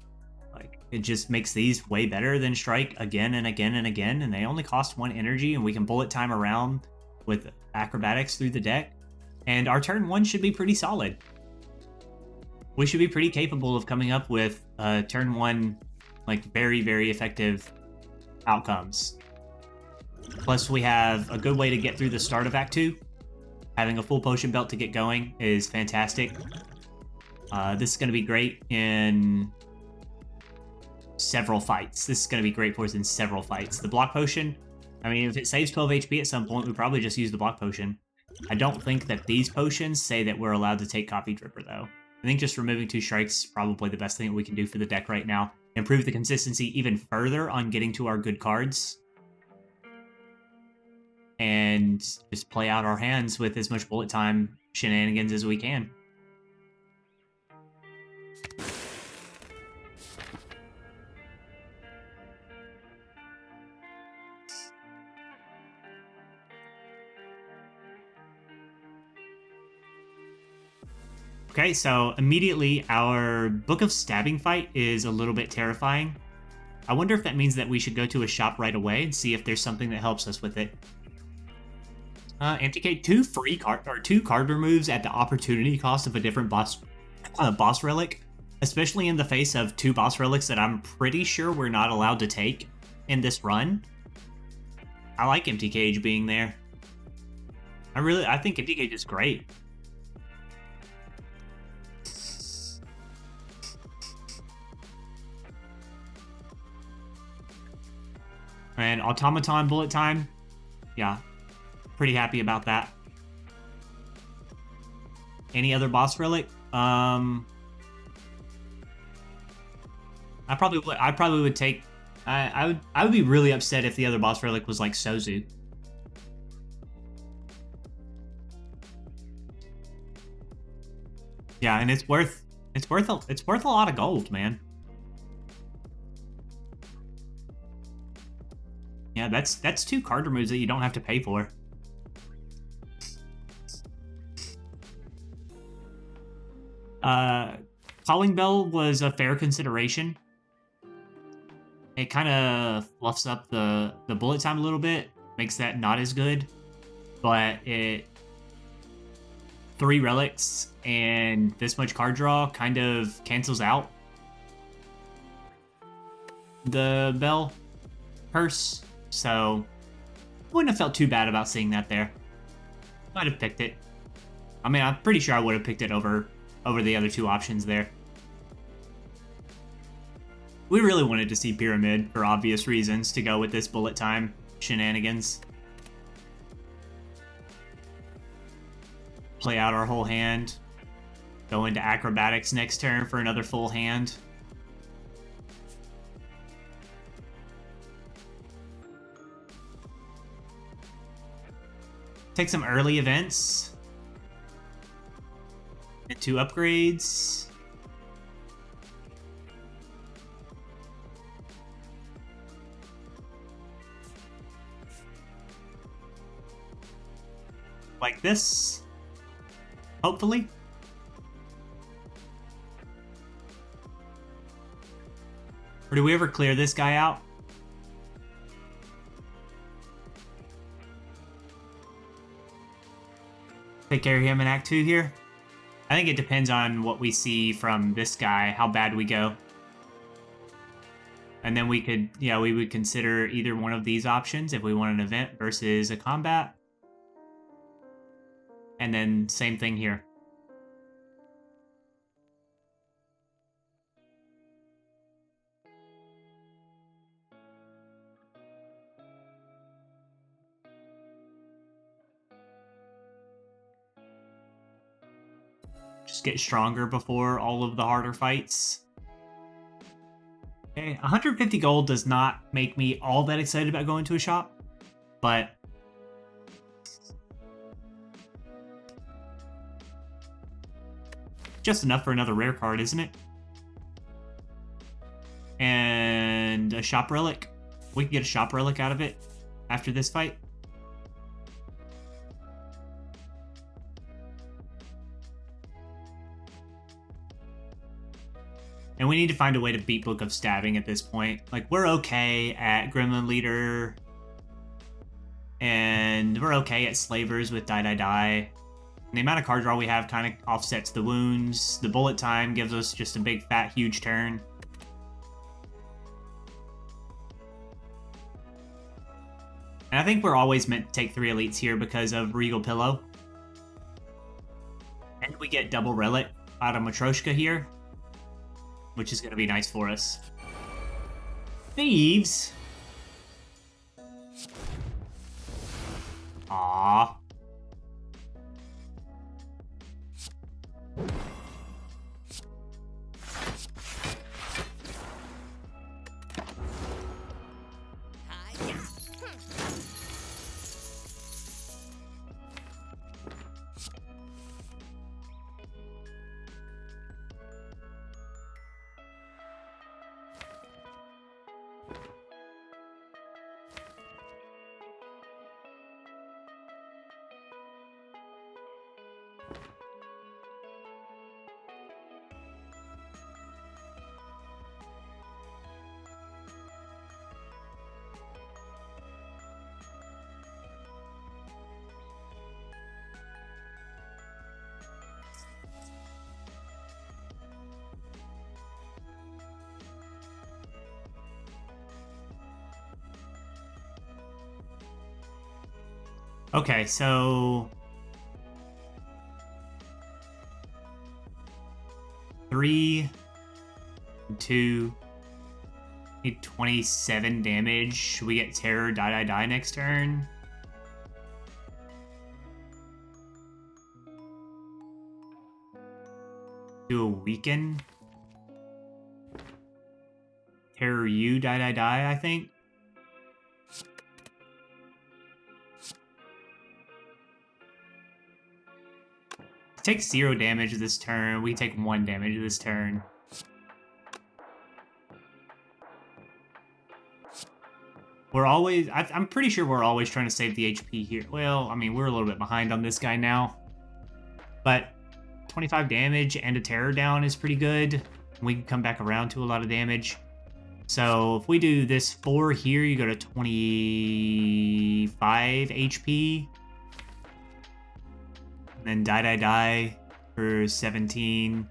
like it just makes these way better than Strike again and again and again. And they only cost 1 energy, and we can bullet time around with acrobatics through the deck. And our turn 1 should be pretty solid. We should be pretty capable of coming up with turn 1, like very, very effective outcomes. Plus, we have a good way to get through the start of Act 2. Having a full potion belt to get going is fantastic. This is going to be great in several fights. This is going to be great for us in several fights. The block potion, I mean, if it saves 12 HP at some point, we probably just use the block potion. I don't think that these potions say that we're allowed to take Copy Dripper, though. I think just removing 2 strikes is probably the best thing that we can do for the deck right now. Improve the consistency even further on getting to our good cards. And just play out our hands with as much bullet time shenanigans as we can. Okay, so immediately our Book of Stabbing fight is a little bit terrifying. I wonder if that means that we should go to a shop right away and see if there's something that helps us with it. MTK, 2 card removes at the opportunity cost of a different boss relic, especially in the face of 2 boss relics that I'm pretty sure we're not allowed to take in this run. I like Empty Cage being there. I think Empty Cage is great. And Automaton bullet time. Yeah, pretty happy about that. Any other boss relic? I probably would take. I would be really upset if the other boss relic was like Sozu. Yeah, and it's worth a lot of gold, man. Yeah, that's 2 card removes that you don't have to pay for. Calling Bell was a fair consideration. It kind of fluffs up the bullet time a little bit, makes that not as good, but it 3 relics and this much card draw kind of cancels out the Bell purse, so wouldn't have felt too bad about seeing that there. Might have picked it. I mean, I'm pretty sure I would have picked it over the other 2 options there. We really wanted to see Pyramid for obvious reasons to go with this bullet time shenanigans. Play out our whole hand. Go into acrobatics next turn for another full hand. Take some early events. And 2 upgrades. Like this. Hopefully. Or do we ever clear this guy out? Take care of him in Act 2 here? I think it depends on what we see from this guy, how bad we go. And then we would consider either one of these options if we want an event versus a combat. And then same thing here. Just get stronger before all of the harder fights. Okay, 150 gold does not make me all that excited about going to a shop, but just enough for another rare card, isn't it? And a shop relic. We can get a shop relic out of it after this fight. And we need to find a way to beat Book of Stabbing at this point. Like, we're okay at Gremlin Leader. And we're okay at Slavers with Die Die Die. And the amount of card draw we have kind of offsets the wounds. The bullet time gives us just a big, fat, huge turn. And I think we're always meant to take 3 elites here because of Regal Pillow. And we get double relic out of Matryoshka here, which is going to be nice for us. Thieves! Aww. Okay, so 3, 2, need 27 damage. Should we get Terror, Die, Die, Die next turn? Do a Weaken. Terror you, Die, Die, Die, I think. Take 0 damage this turn. We take 1 damage this turn. We're always... I'm pretty sure we're always trying to save the HP here. Well, I mean, we're a little bit behind on this guy now. But 25 damage and a terror down is pretty good. We can come back around to a lot of damage. So if we do this 4 here, you go to 25 HP. And then Die Die Die for 17.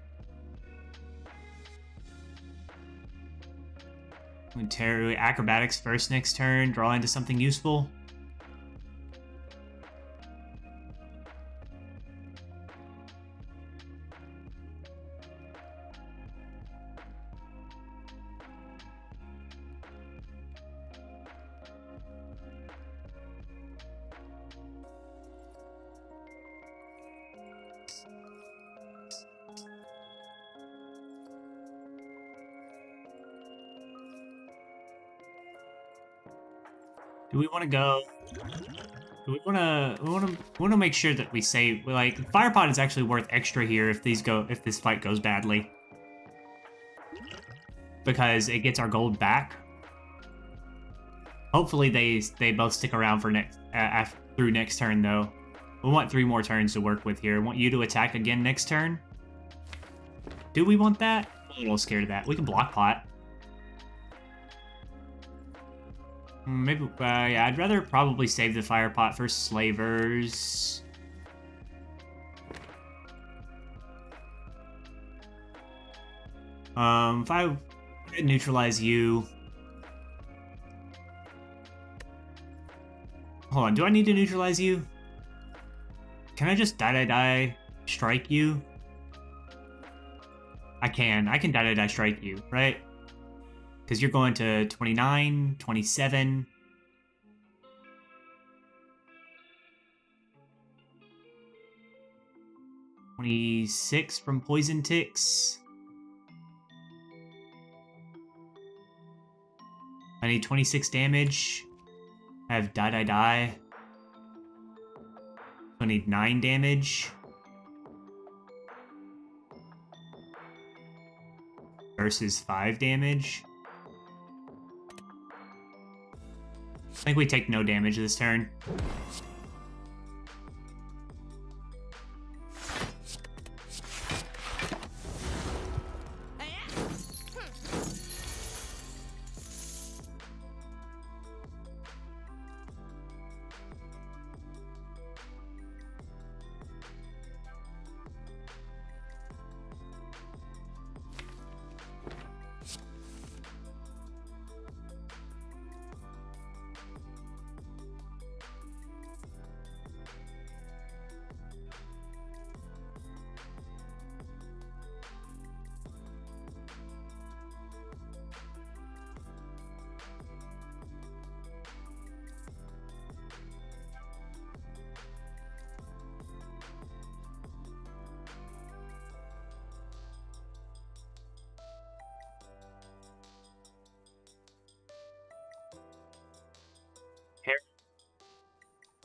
Terror Acrobatics first next turn, draw into something useful. Do we want to go? Do we want to? We want to make sure that we save. Like, Fire Pot is actually worth extra here if this fight goes badly, because it gets our gold back. Hopefully they both stick around for through next turn though. We want 3 more turns to work with here. I want you to attack again next turn. Do we want that? I'm a little scared of that. We can block pot. Maybe, yeah, I'd rather probably save the fire pot for slavers. If I neutralize you... Hold on, do I need to neutralize you? Can I just die, strike you? I can die, strike you, right? Because you're going to 29, 27. (26) from poison ticks. need 26 damage. I have die, die, die. I need 9 damage. Versus 5 damage. I think we take no damage this turn.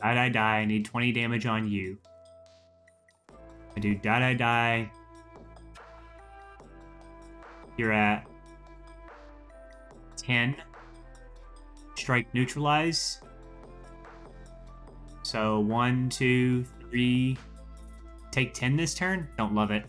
Die, die, die. I need 20 damage on you. I do die, die, die. You're at 10. Strike, neutralize. So 1, 2, 3. Take 10 this turn? Don't love it.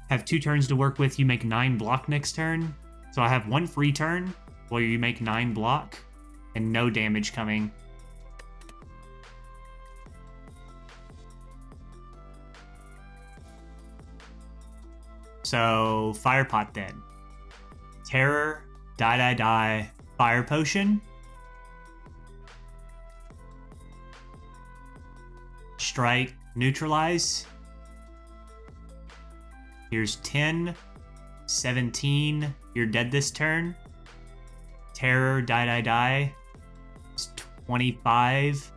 Have 2 turns to work with. You make 9 block next turn. So I have 1 free turn where you make 9 block and no damage coming. So fire pot then. Terror, die, die, die, fire potion. Strike, neutralize. Here's 10, 17, you're dead this turn. Terror, die, die, die. It's 25.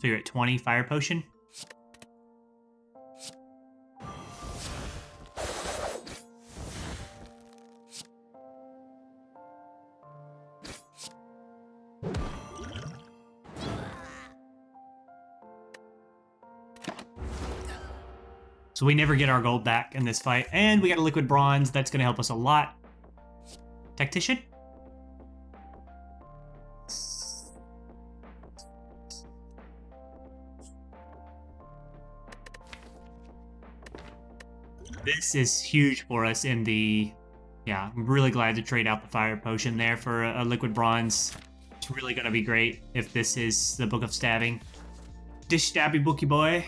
So you're at 20, fire potion. So we never get our gold back in this fight. And we got a liquid bronze. That's going to help us a lot. Tactician? This is huge for us in the... Yeah, I'm really glad to trade out the fire potion there for a liquid bronze. It's really going to be great if this is the Book of Stabbing. Dish stabby bookie boy.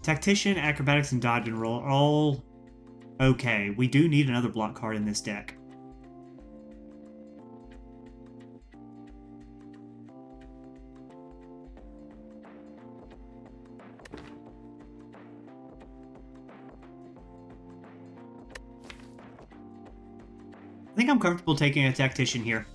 Tactician, Acrobatics, and Dodge and Roll are all okay. We do need another block card in this deck. I think I'm comfortable taking a Tactician here.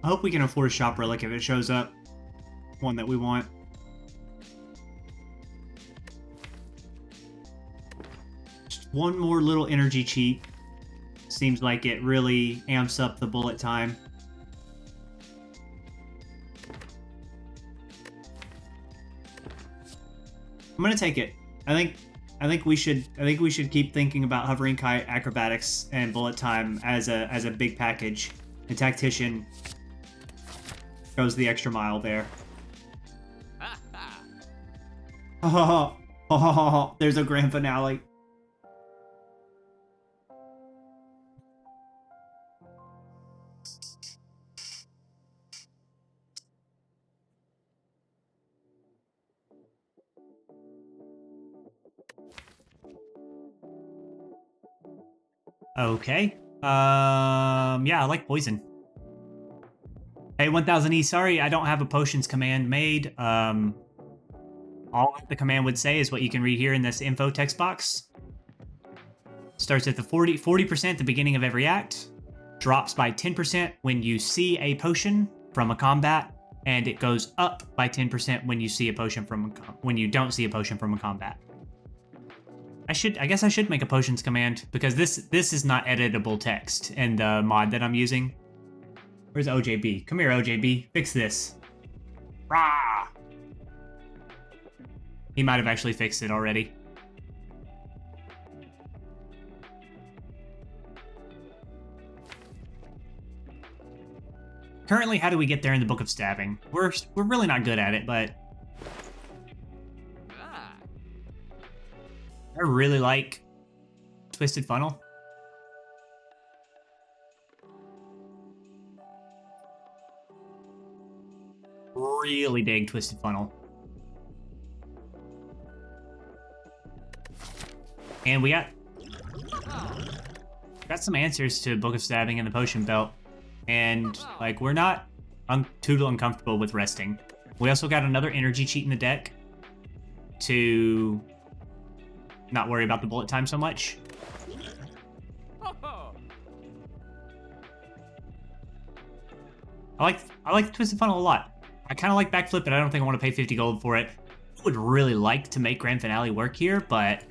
I hope we can afford a Shop Relic if it shows up. One that we want. Just one more little energy cheat. Seems like it really amps up the bullet time. I'm gonna take it. I think we should keep thinking about Hovering Kite, Acrobatics, and bullet time as a big package. And Tactician goes the extra mile there. Oh, there's a grand finale. Okay. Yeah, I like poison. Hey, 1000E, sorry, I don't have a potions command made. All the command would say is what you can read here in this info text box. Starts at the 40% at the beginning of every act, drops by 10% when you see a potion from a combat, and it goes up by 10% when you see a potion when you don't see a potion from a combat. I guess I should make a potions command because this is not editable text in the mod that I'm using. Where's OJB? Come here, OJB. Fix this. Rah! He might have actually fixed it already. Currently, how do we get there in the Book of Stabbing? We're really not good at it, but I really like Twisted Funnel. Really dig Twisted Funnel. And we got some answers to Book of Stabbing and the Potion Belt. And, like, we're not too uncomfortable with resting. We also got another energy cheat in the deck to not worry about the bullet time so much. I like Twisted Funnel a lot. I kind of like Backflip, but I don't think I want to pay 50 gold for it. I would really like to make Grand Finale work here, but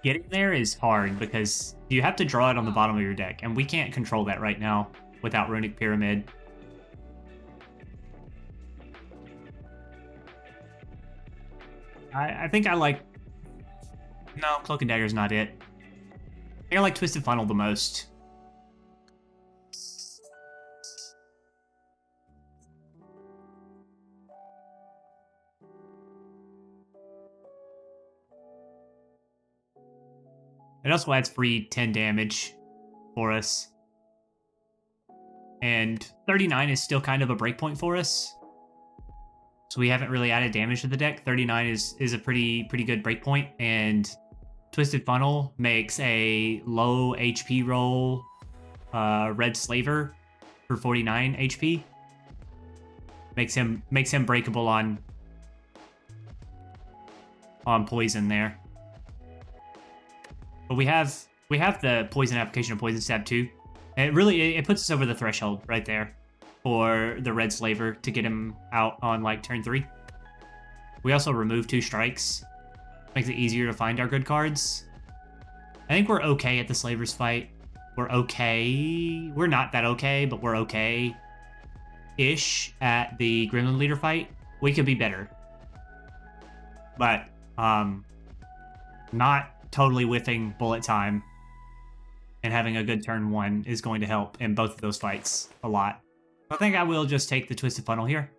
getting there is hard because you have to draw it on the bottom of your deck, and we can't control that right now without Runic Pyramid. I think I like... No, Cloak and Dagger's not it. I think I like Twisted Funnel the most. It also adds free 10 damage for us. And 39 is still kind of a breakpoint for us. So we haven't really added damage to the deck. 39 is a pretty good breakpoint, and Twisted Funnel makes a low HP roll Red Slaver for 49 HP. Makes him breakable on poison there. But we have the poison application of Poison Stab too. And it puts us over the threshold right there for the Red Slaver to get him out on like turn 3. We also remove 2 strikes. Makes it easier to find our good cards. I think we're okay at the Slaver's fight. We're okay. We're not that okay, but we're okay-ish at the Gremlin Leader fight. We could be better. But, not totally whiffing bullet time and having a good turn 1 is going to help in both of those fights a lot. I think I will just take the Twisted Funnel here.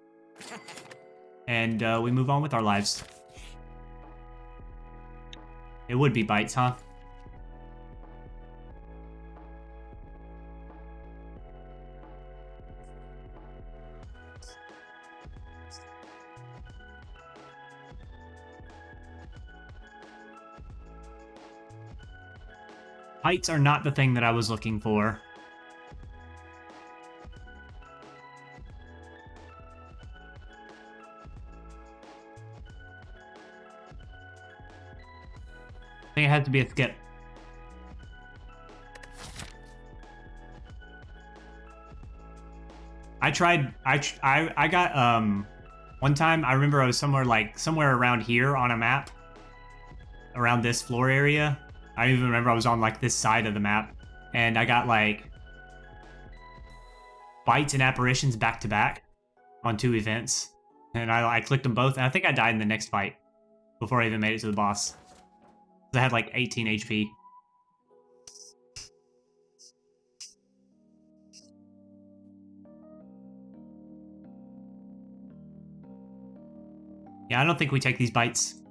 And we move on with our lives. It would be bites, huh? Bites are not the thing that I was looking for. I think it has to be a skip. I got, one time I remember I was somewhere around here on a map, around this floor area. I even remember I was on like this side of the map, and I got like bites and apparitions back to back on 2 events, and I clicked them both, and I think I died in the next fight before I even made it to the boss. I had like 18 HP. Yeah, Yeah, I don't think we take these bites.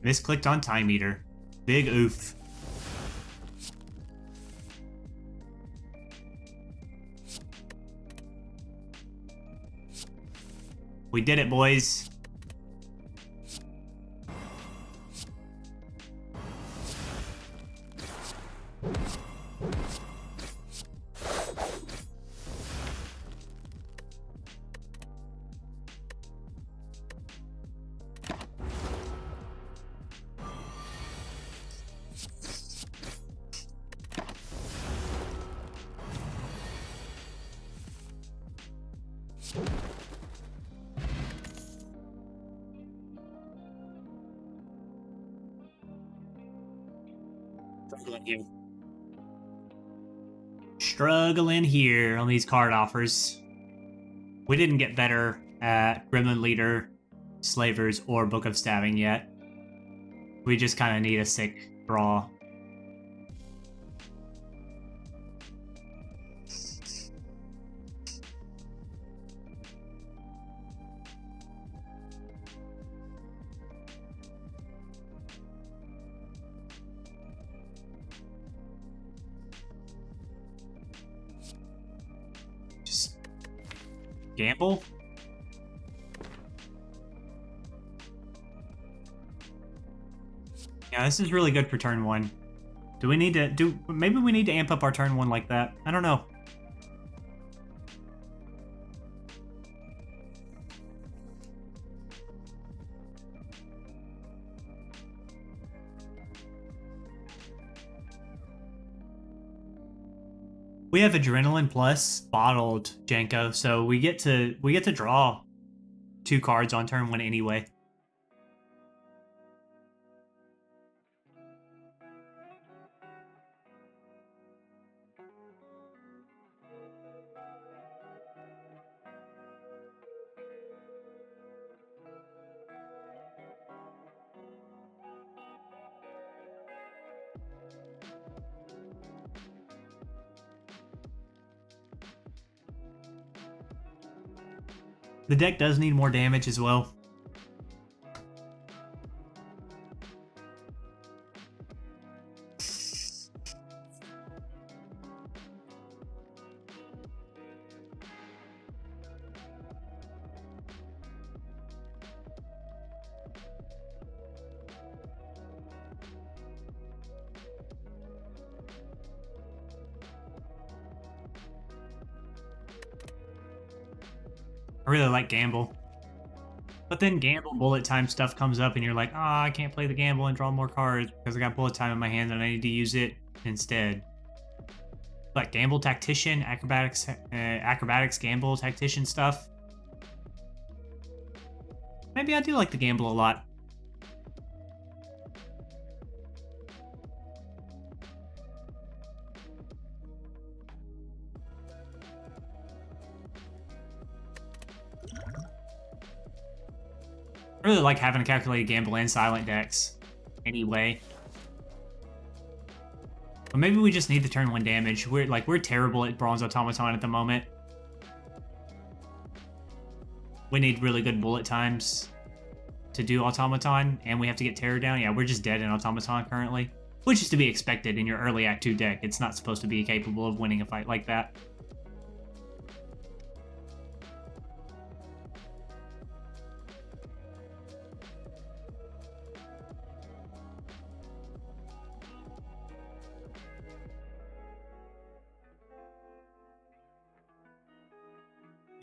Misclicked on time meter. Big oof. We did it, boys. Struggling here on these card offers. We didn't get better at Gremlin Leader, Slavers, or Book of Stabbing yet. We just kind of need a sick draw. Gamble? Yeah, this is really good for turn 1. Do we need to maybe we need to amp up our turn 1 like that? I don't know. We have Adrenaline plus bottled Jenko, so we get to draw 2 cards on turn 1 anyway. The deck does need more damage as well. I really like Gamble. But then Gamble bullet time stuff comes up and you're like, I can't play the Gamble and draw more cards because I got bullet time in my hand and I need to use it instead. But Gamble Tactician, Acrobatics, Gamble Tactician stuff. Maybe I do like the Gamble a lot. I really like having a calculated gamble and silent decks anyway. But maybe we just need the turn 1 damage. We're terrible at Bronze Automaton at the moment. We need really good bullet times to do Automaton, and we have to get Terror down. Yeah, we're just dead in Automaton currently. Which is to be expected in your early Act 2 deck. It's not supposed to be capable of winning a fight like that.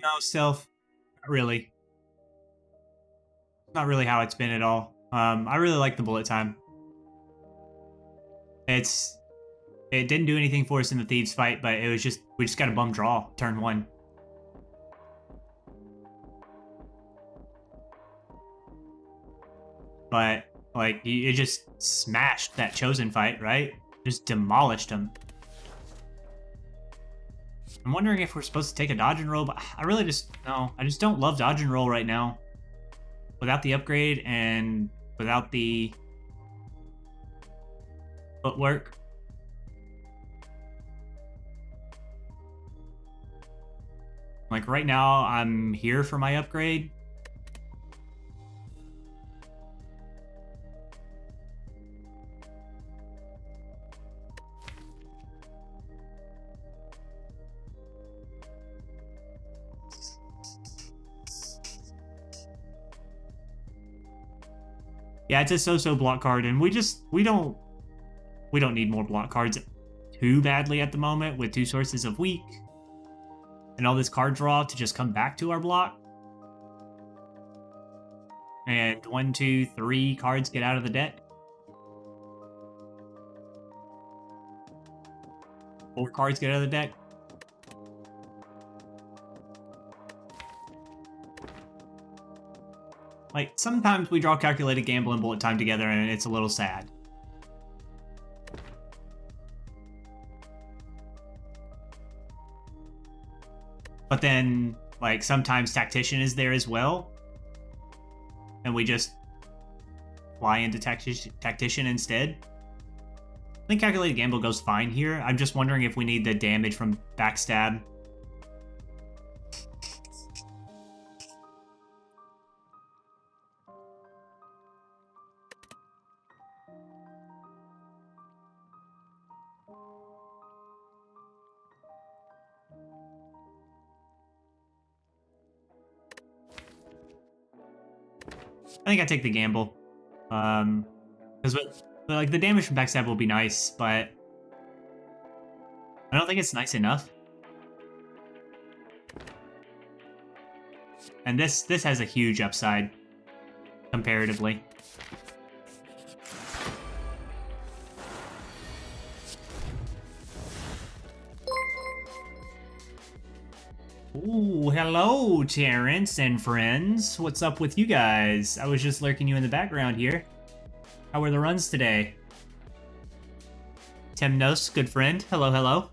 No, Stealth. Not really. Not really how it's been at all. I really like the bullet time. It didn't do anything for us in the Thieves fight, but it was just, we just got a bum draw turn 1. But, like, it just smashed that Chosen fight, right? Just demolished him. I'm wondering if we're supposed to take a dodge and roll, but I really just, no. I just don't love dodge and roll right now. Without the upgrade and without the footwork. Like right now, I'm here for my upgrade. Yeah, it's a so-so block card, and we don't need more block cards too badly at the moment with 2 sources of weak and all this card draw to just come back to our block. And 1, 2, 3 cards get out of the deck. 4 cards get out of the deck. Like, sometimes we draw Calculated Gamble and Bullet Time together, and it's a little sad. But then, like, sometimes Tactician is there as well. And we just fly into Tactician instead. I think Calculated Gamble goes fine here. I'm just wondering if we need the damage from Backstab. I think I take the gamble. Because like the damage from backstab will be nice, but I don't think it's nice enough. And this has a huge upside comparatively. Ooh, hello, Terrence and friends. What's up with you guys? I was just lurking you in the background here. How were the runs today? Temnos, good friend. Hello, hello.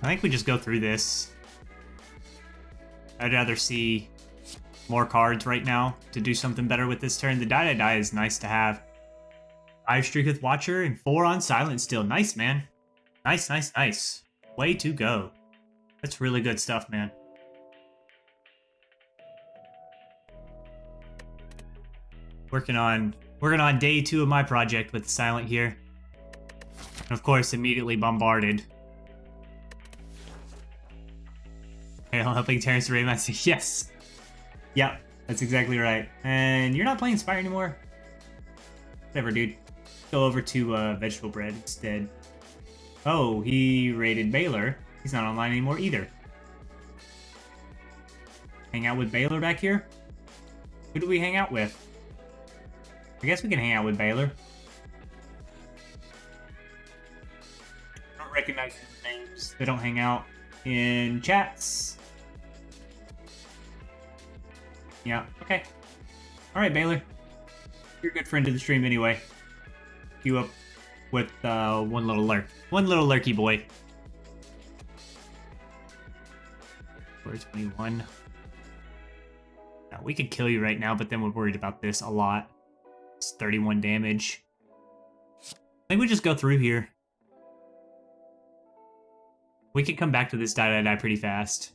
I think we just go through this. I'd rather see more cards right now to do something better with this turn. The die is nice to have. 5 streak with Watcher and 4 on Silent still. Nice, man. Nice, nice, nice. Way to go. That's really good stuff, man. Working on day 2 of my project with Silent here. And of course, immediately bombarded. I'm helping Terrence Ray Master. Yes. Yep, that's exactly right. And you're not playing Spire anymore? Whatever, dude. Go over to Vegetable Bread instead. Oh, he raided Baylor. He's not online anymore either. Hang out with Baylor back here? Who do we hang out with? I guess we can hang out with Baylor. I don't recognize his names. They don't hang out in chats. Yeah, okay. Alright, Baylor. You're a good friend to the stream anyway. You up with one little lurky boy. 421. Now, we could kill you right now, but then we're worried about this a lot. It's 31 damage. I think we just go through here. We can come back to this die pretty fast.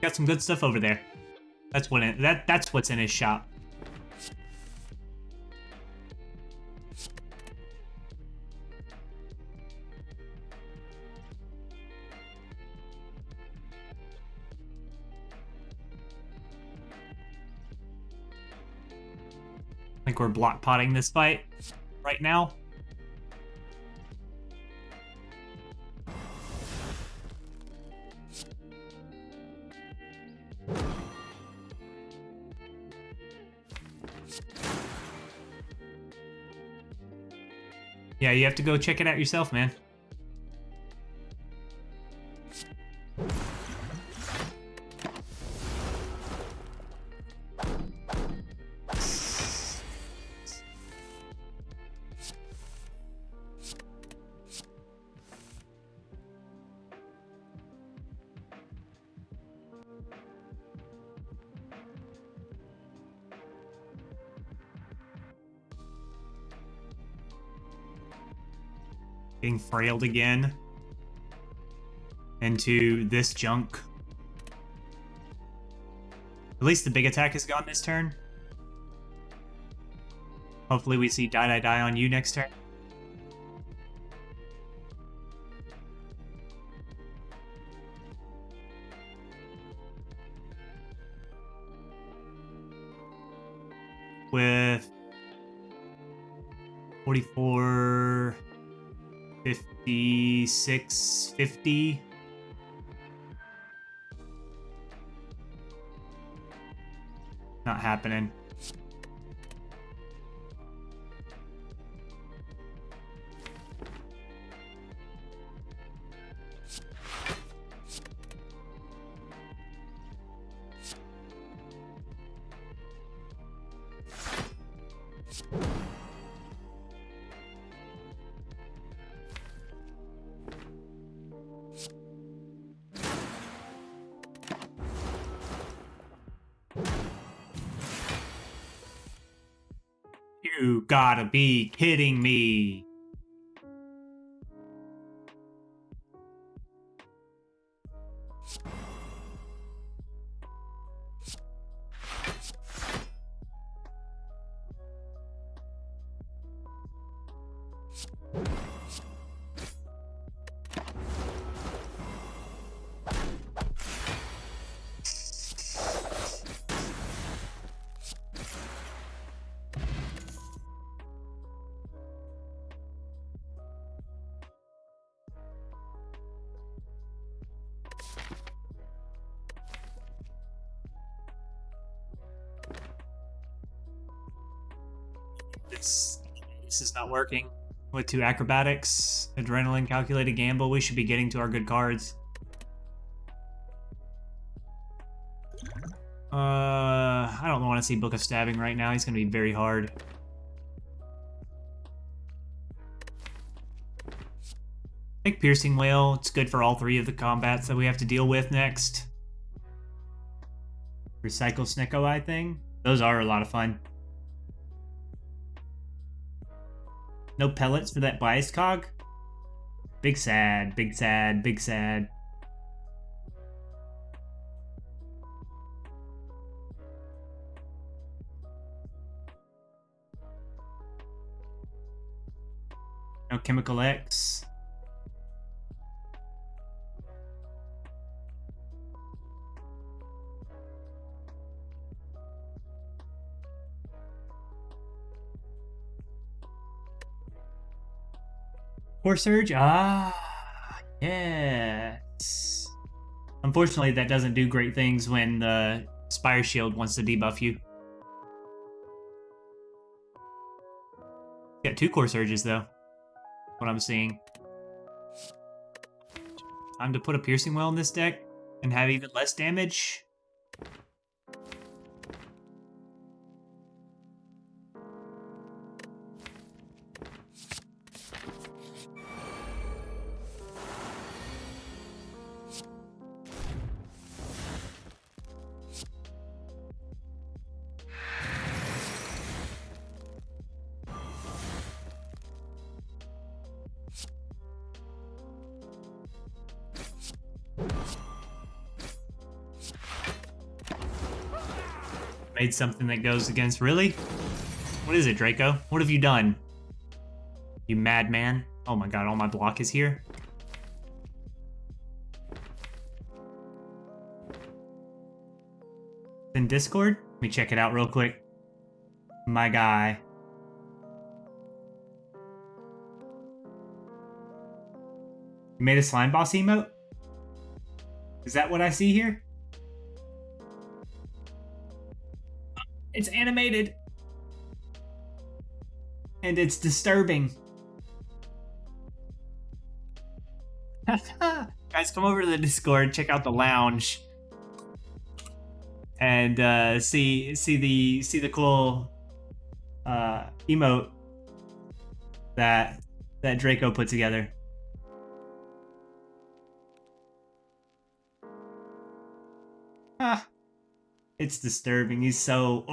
Got some good stuff over there. That's what's in his shop. I think we're block potting this fight right now. Yeah, you have to go check it out yourself, man. Being frailed again into this junk. At least the big attack is gone this turn. Hopefully we see die die die on you next turn. With 44, 56, 50. Not happening. You gotta be kidding me. This is not working. With 2 acrobatics, adrenaline, calculated gamble, we should be getting to our good cards. I don't want to see Book of Stabbing right now. He's going to be very hard. Take Piercing Wail. It's good for all 3 of the combats that we have to deal with next. Recycle Snicko Eye thing. Those are a lot of fun. No pellets for that bias cog? Big sad, big sad, big sad. No Chemical X. Core Surge? Ah, yes. Unfortunately, that doesn't do great things when the Spire Shield wants to debuff you. Got 2 Core Surges, though. What I'm seeing. Time to put a Piercing Well in this deck and have even less damage. Made something that goes against... Really? What is it, Draco? What have you done? You madman. Oh my god, all my block is here. In Discord? Let me check it out real quick. My guy. You made a slime boss emote? Is that what I see here? It's animated. And it's disturbing. Guys, come over to the Discord, check out the lounge, and see the cool emote that Draco put together. Ah, it's disturbing. He's so.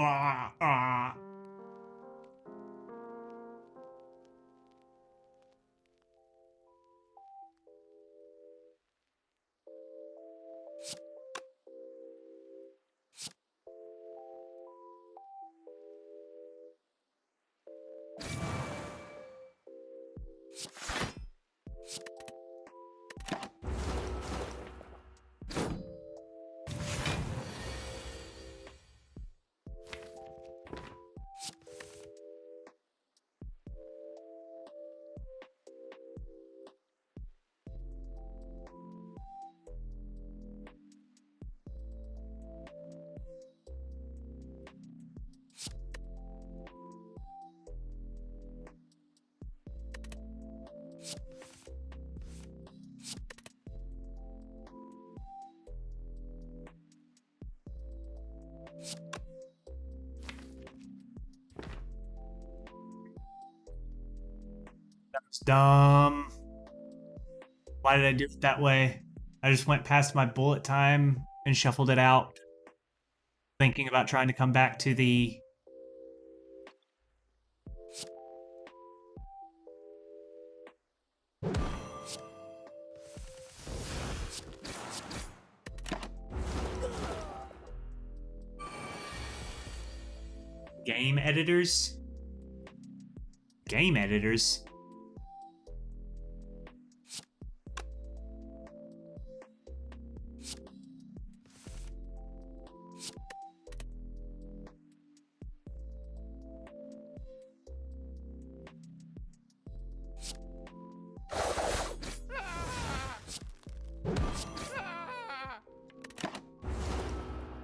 That was dumb. Why did I do it that way? I just went past my bullet time and shuffled it out, thinking about trying to come back to the. Game editors? Game editors?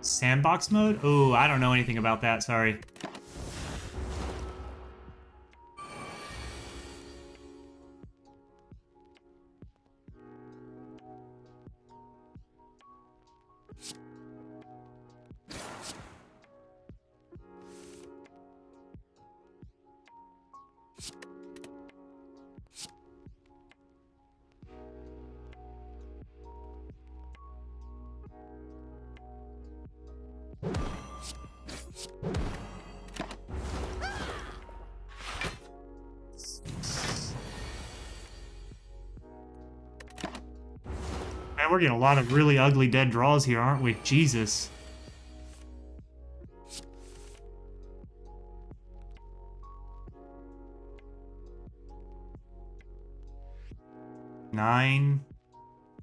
Sandbox mode? Oh, I don't know anything about that, sorry. Man, we're getting a lot of really ugly dead draws here, aren't we? Jesus. Nine,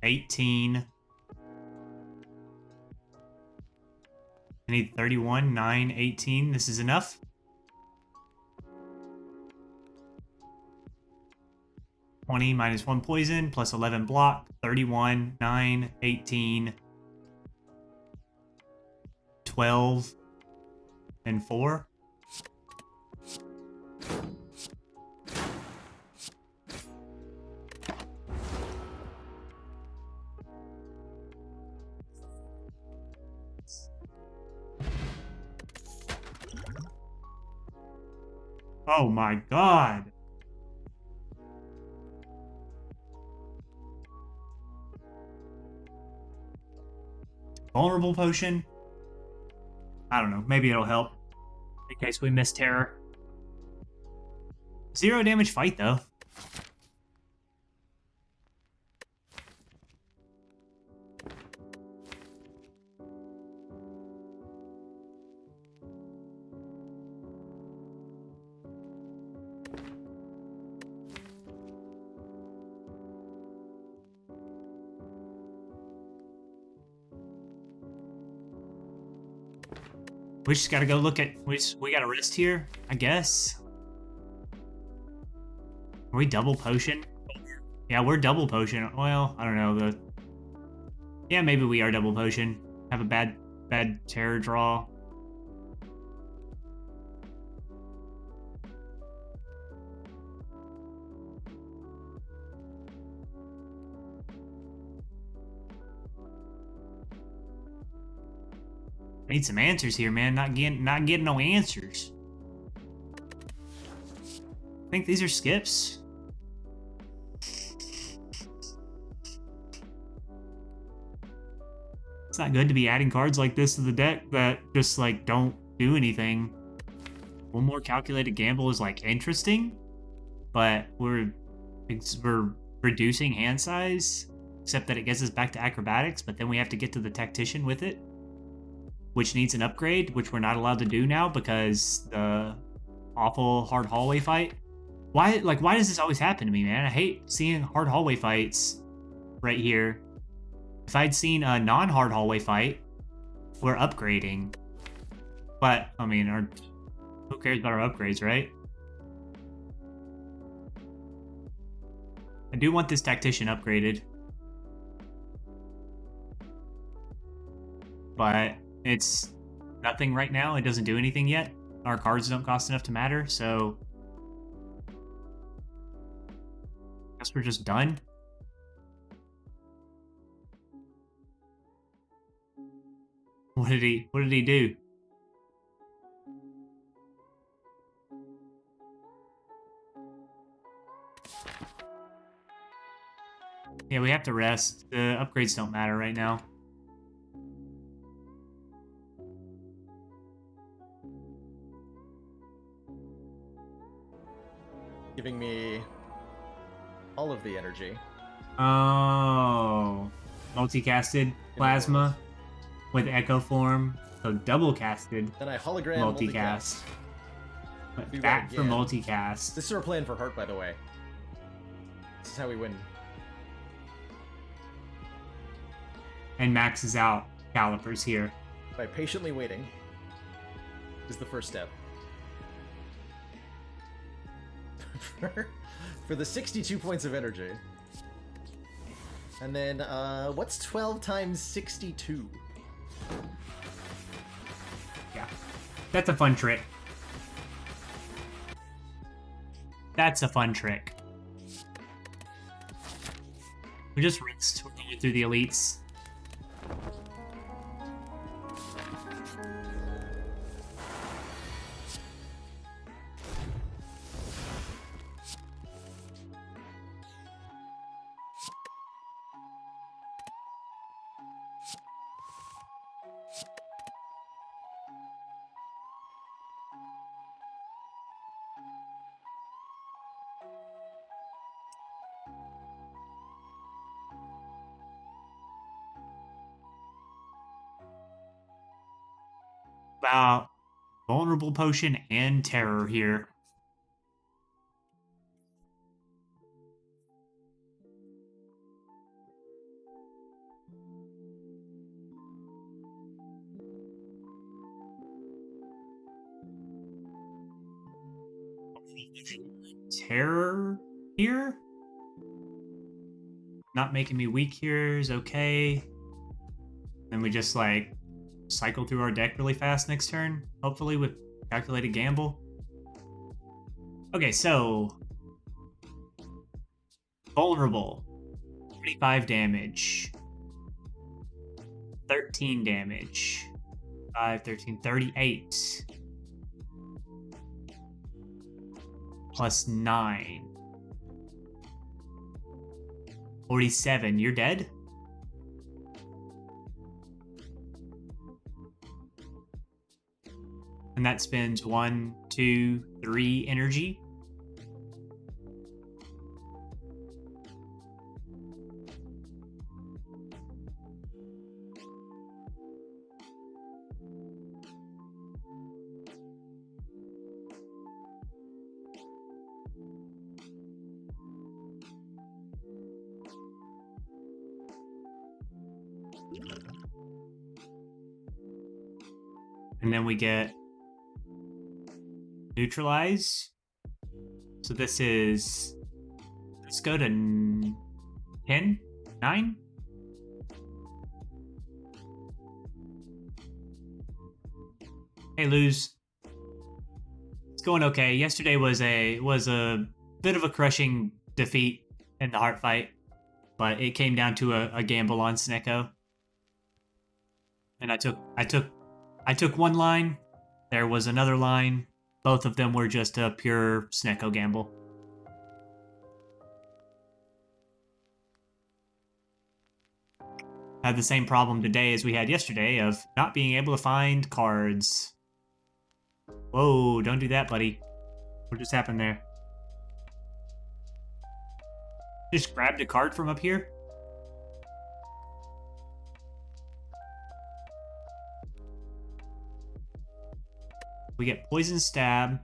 18. I need 31, 9, 18. This is enough. -20 -1 poison, plus 11 block, 31, 9, 18, 12, and 4. Oh my god. Vulnerable potion? I don't know. Maybe it'll help. In case we miss terror. 0 damage fight, though. We just gotta go look at. We gotta rest here, I guess. Are we double potion? Yeah, we're double potion. Well, I don't know. Yeah, maybe we are double potion. Have a bad terror draw. I need some answers here, man. Not getting no answers. I think these are skips. It's not good to be adding cards like this to the deck that just, like, don't do anything. One more calculated gamble is, like, interesting, but we're reducing hand size, except that it gets us back to acrobatics, but then we have to get to the tactician with it, which needs an upgrade, which we're not allowed to do now because the awful hard hallway fight. Why does this always happen to me, man? I hate seeing hard hallway fights right here. If I'd seen a non-hard hallway fight, we're upgrading. But, I mean, who cares about our upgrades, right? I do want this tactician upgraded. But it's nothing right now. It doesn't do anything yet. Our cards don't cost enough to matter, so I guess we're just done. What did he do? Yeah, we have to rest. The upgrades don't matter right now. Giving me all of the energy. Oh, multicasted plasma with echo form, so double casted. Then I hologram multicast. Went back for multicast. This is our plan for Heart, by the way. This is how we win. And maxes out calipers here. By patiently waiting is the first step. For the 62 points of energy. And then, what's 12 times 62? Yeah. That's a fun trick. That's a fun trick. We just rinsed. We're going through the elites. About vulnerable potion and terror here. Terror here? Not making me weak here is okay. Then we just, like, cycle through our deck really fast next turn, hopefully with calculated gamble. Okay, so vulnerable, 25 damage, 13 damage, 5, 13, 38, plus 9, 47. You're dead? And that spends 1, 2, 3 energy. And then we get neutralize. So this is, let's go to 10, 9. Hey, lose. It's going okay. Yesterday was a bit of a crushing defeat in the heart fight, but it came down to a gamble on Snecko. And I took I took one line. There was another line. Both of them were just a pure Snecko gamble. Had the same problem today as we had yesterday of not being able to find cards. Whoa, don't do that, buddy. What just happened there? Just grabbed a card from up here? We get Poison Stab.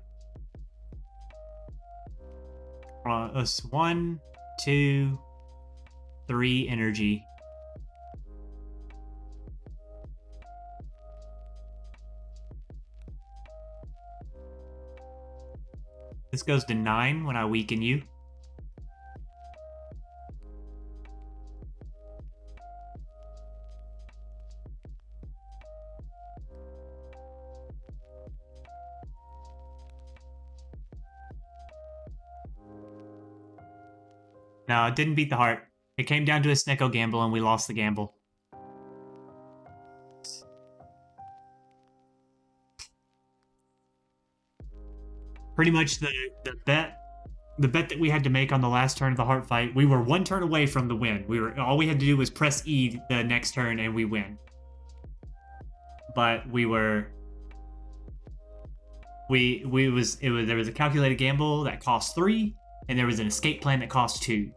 Us 1, 2, 3 energy. This goes to 9 when I weaken you. No, it didn't beat the heart. It came down to a Snecko gamble and we lost the gamble. Pretty much the bet that we had to make on the last turn of the heart fight, we were 1 turn away from the win. All we had to do was press E the next turn and we win. But there was a calculated gamble that cost 3, and there was an escape plan that cost 2.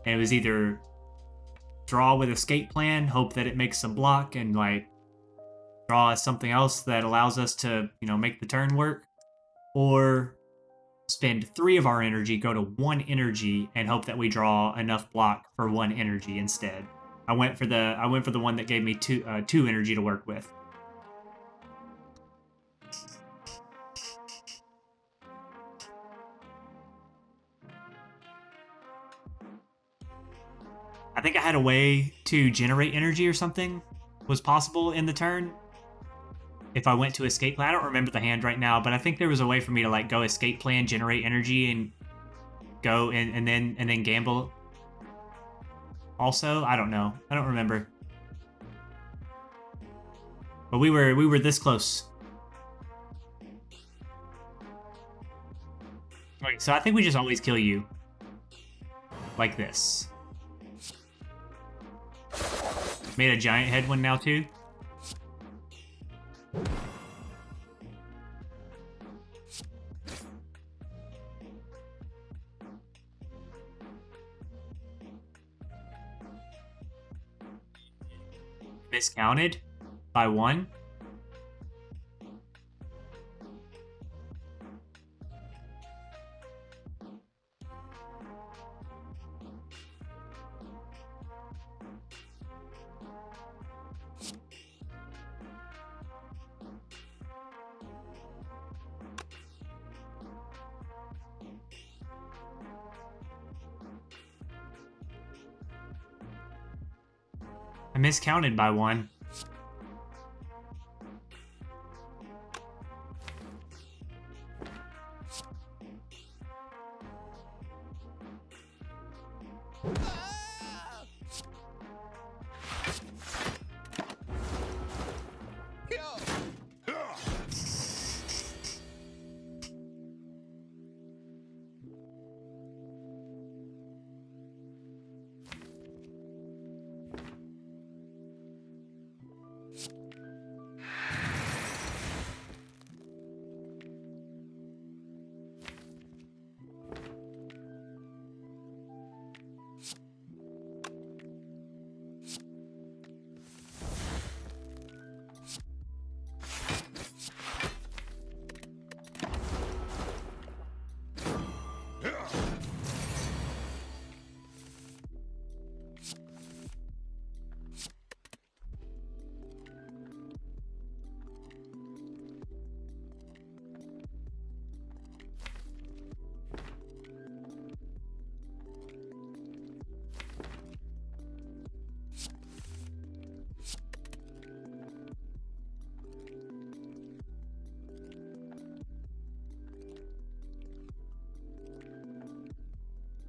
And it was either draw with escape plan, hope that it makes some block, and like draw something else that allows us to, make the turn work, or spend 3 of our energy, go to 1 energy, and hope that we draw enough block for 1 energy instead. I went for the one that gave me 2 energy to work with. I think I had a way to generate energy or something was possible in the turn. If I went to escape plan, I don't remember the hand right now, but I think there was a way for me to like go escape plan, generate energy, and go and then gamble. Also, I don't know. I don't remember. But we were this close. Okay, so I think we just always kill you. Like this. Made a giant head one now too. Miscounted by 1. I miscounted by 1.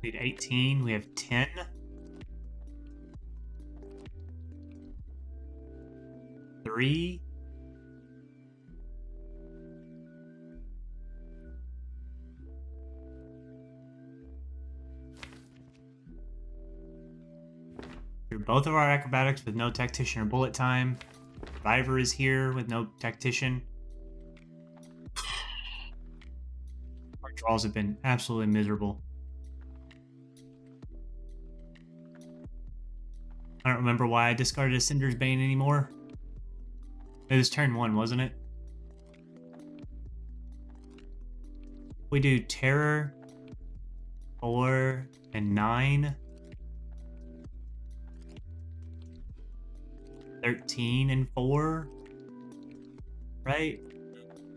Need 18. We have 10. Three. both of our acrobatics with no tactician or bullet time. Survivor is here with no tactician. Our draws have been absolutely miserable. I don't remember why I discarded a Cinder's Bane anymore. It was turn 1, wasn't it? We do Terror, 4, and 9. 13 and 4. Right?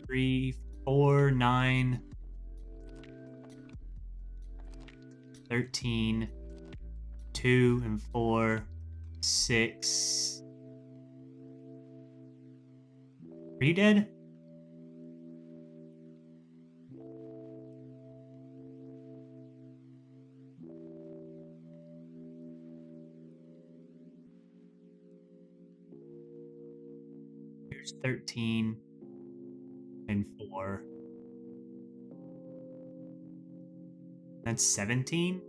3, 4, 9. 13. 2 and 4. 6. Are you dead? Here's 13 and 4. That's 17?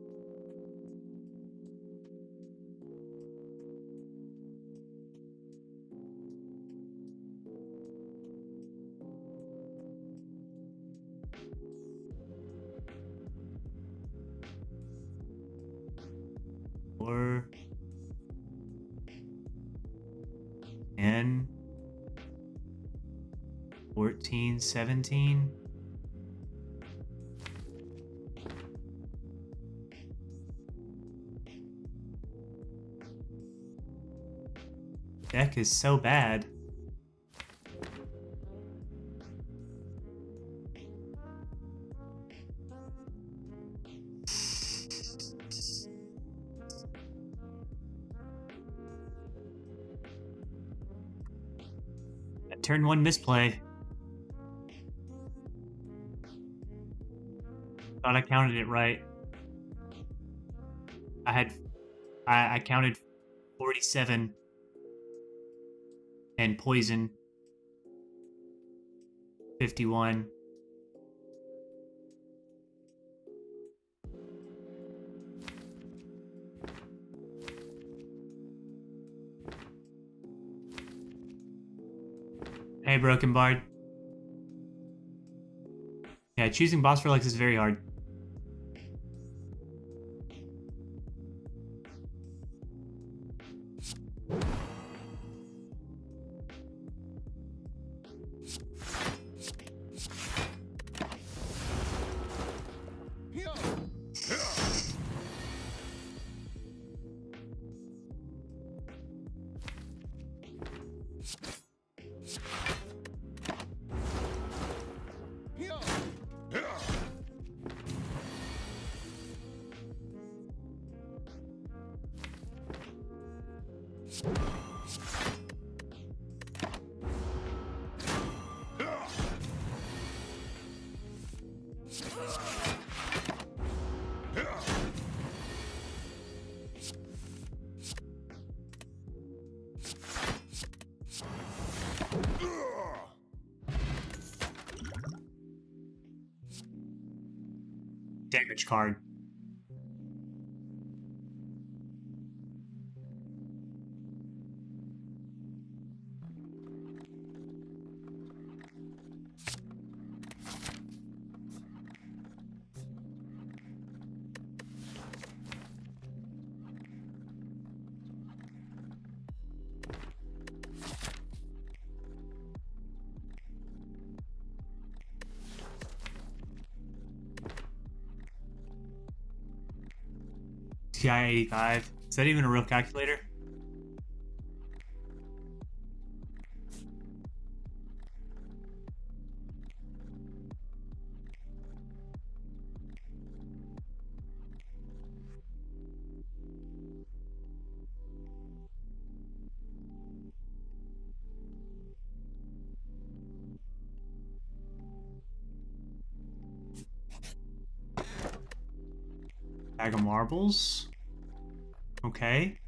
Or 10, 14, 17. Deck is so bad. That turn 1 misplay. Thought I counted it right. I counted 47 and poison 51. Hey, Broken Bard. Yeah, choosing boss relics is very hard. Damage card. TI-85. Is that even a real calculator? Bag of marbles. Okay.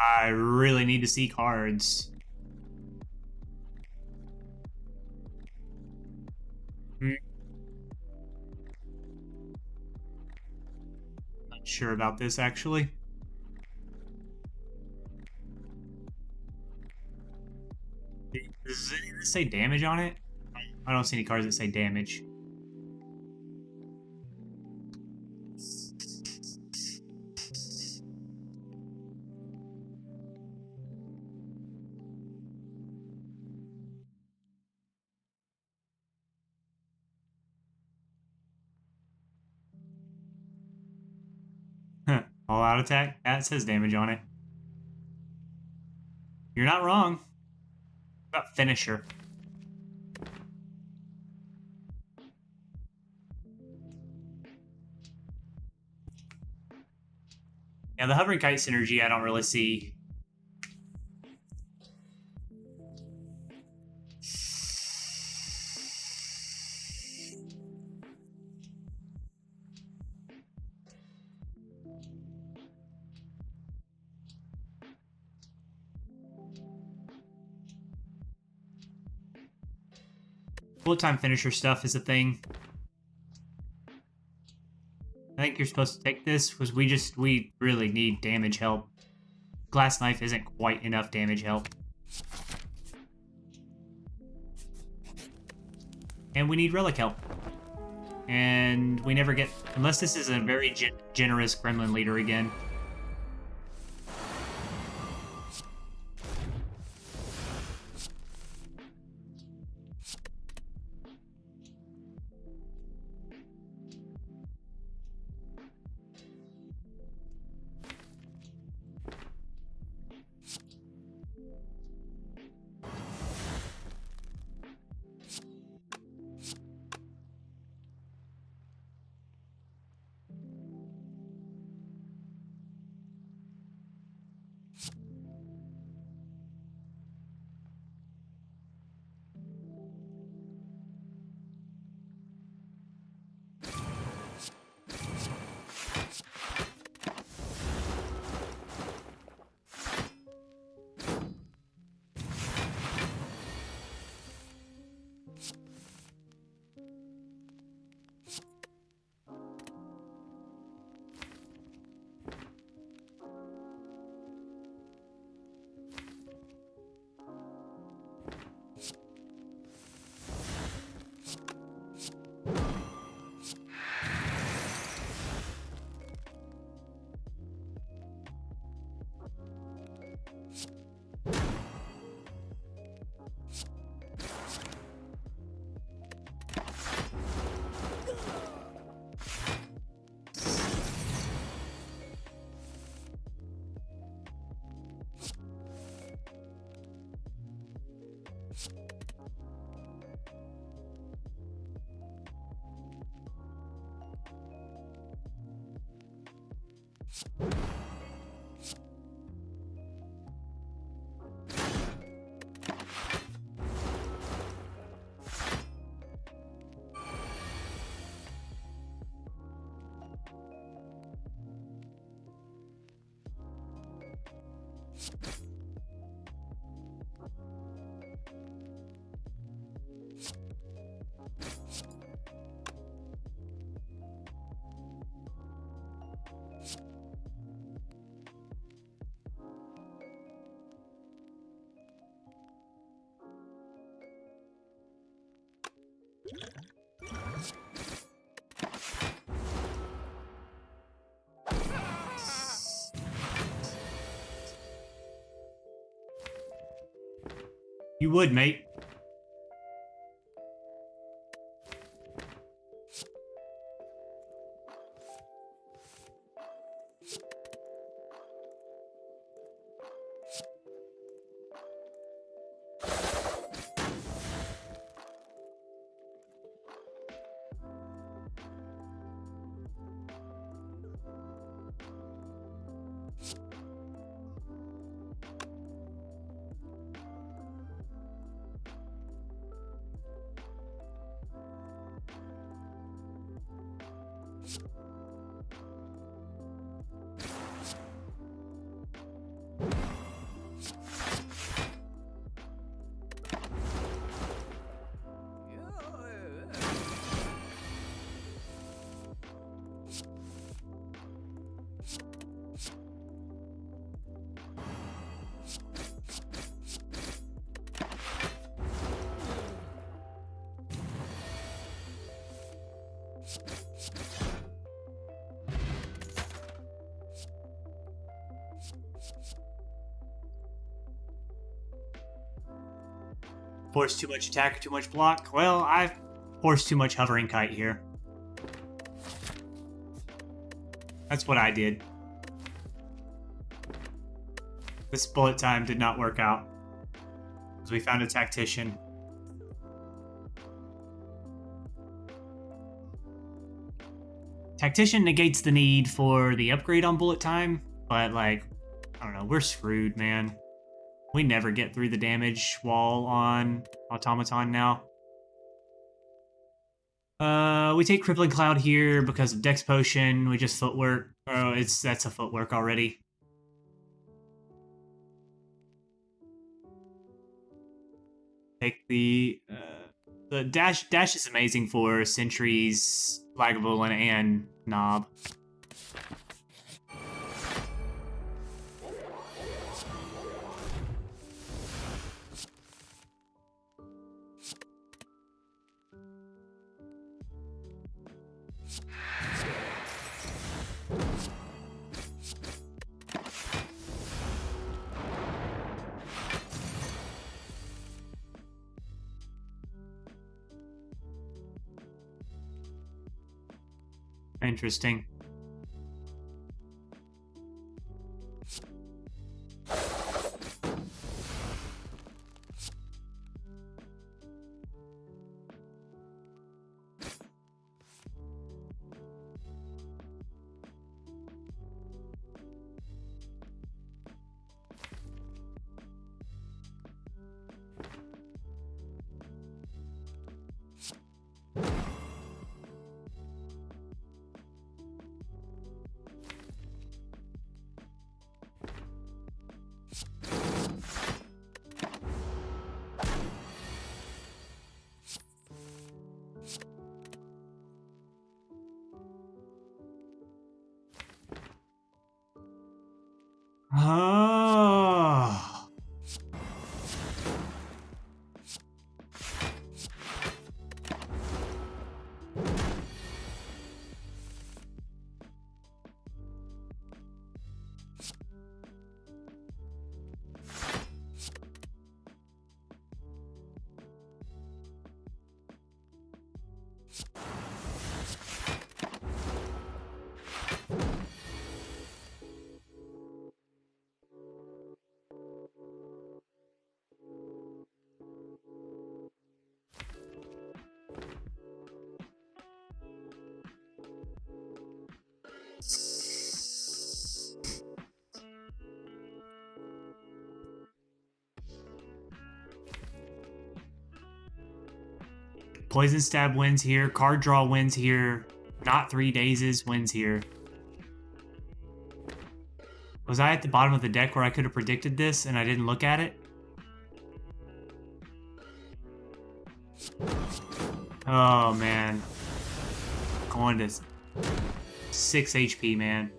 I really need to see cards. Hmm. Not sure about this, actually. Does it say damage on it? I don't see any cards that say damage. All out attack? That says damage on it. You're not wrong. What about finisher? Yeah, the hovering kite synergy I don't really see. Bullet time finisher stuff is a thing. I think you're supposed to take this because we really need damage help. Glass knife isn't quite enough damage help. And we need relic help. And we never get, unless this is a very generous gremlin leader again. You would, mate. Force too much attack or too much block? Well, I've forced too much hovering kite here. That's what I did. This bullet time did not work out. Because we found a tactician. Tactician negates the need for the upgrade on bullet time, but like, I don't know, we're screwed, man. We never get through the damage wall on Automaton now. We take Crippling Cloud here because of Dex Potion. We just footwork. Oh, that's a footwork already. Take the dash. Dash is amazing for Sentries, Lagavulin, and Knob. Interesting. Oh. Poison Stab wins here. Card Draw wins here. Not 3 Dazes wins here. Was I at the bottom of the deck where I could have predicted this and I didn't look at it? Oh, man. Going to 6 HP, man.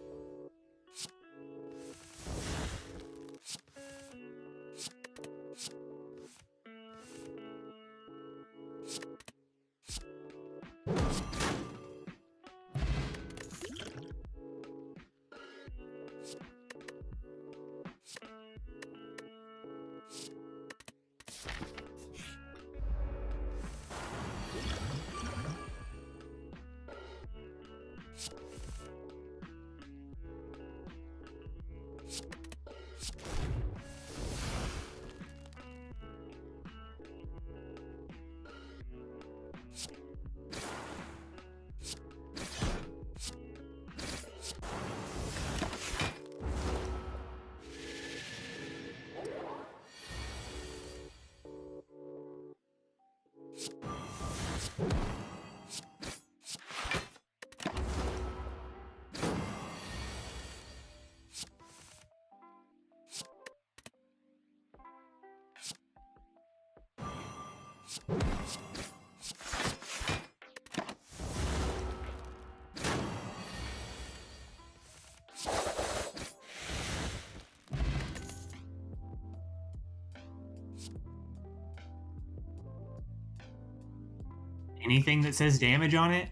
Anything that says damage on it?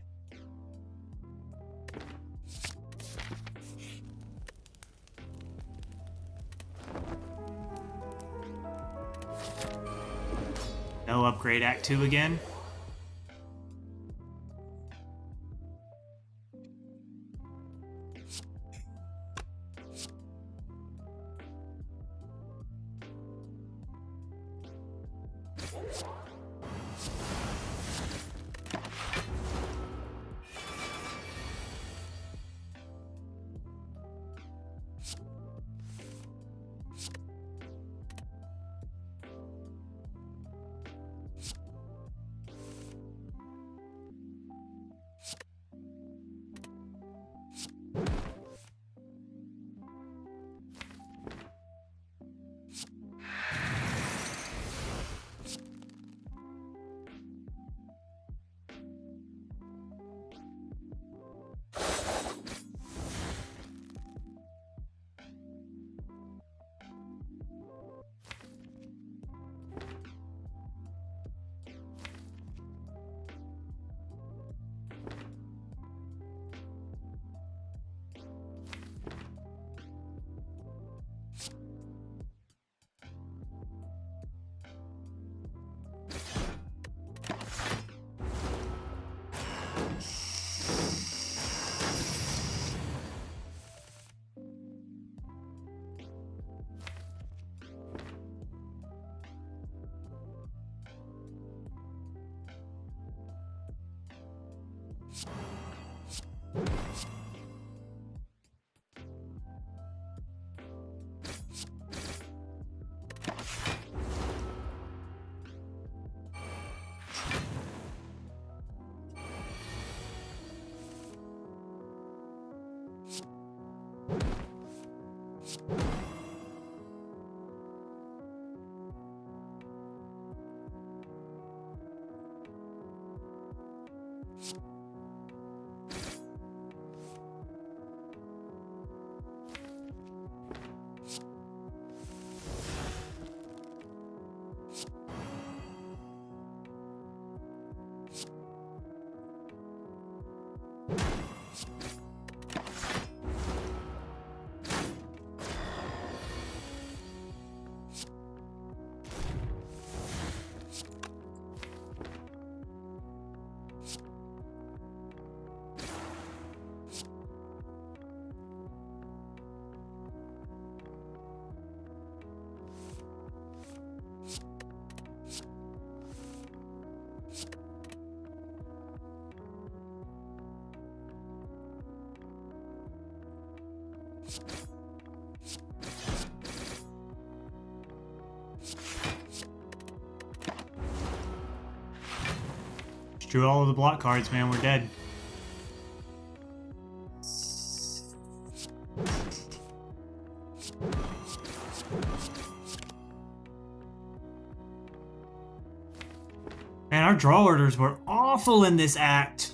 They'll upgrade Act 2 again. Just drew all of the block cards, man. We're dead. Man, our draw orders were awful in this act.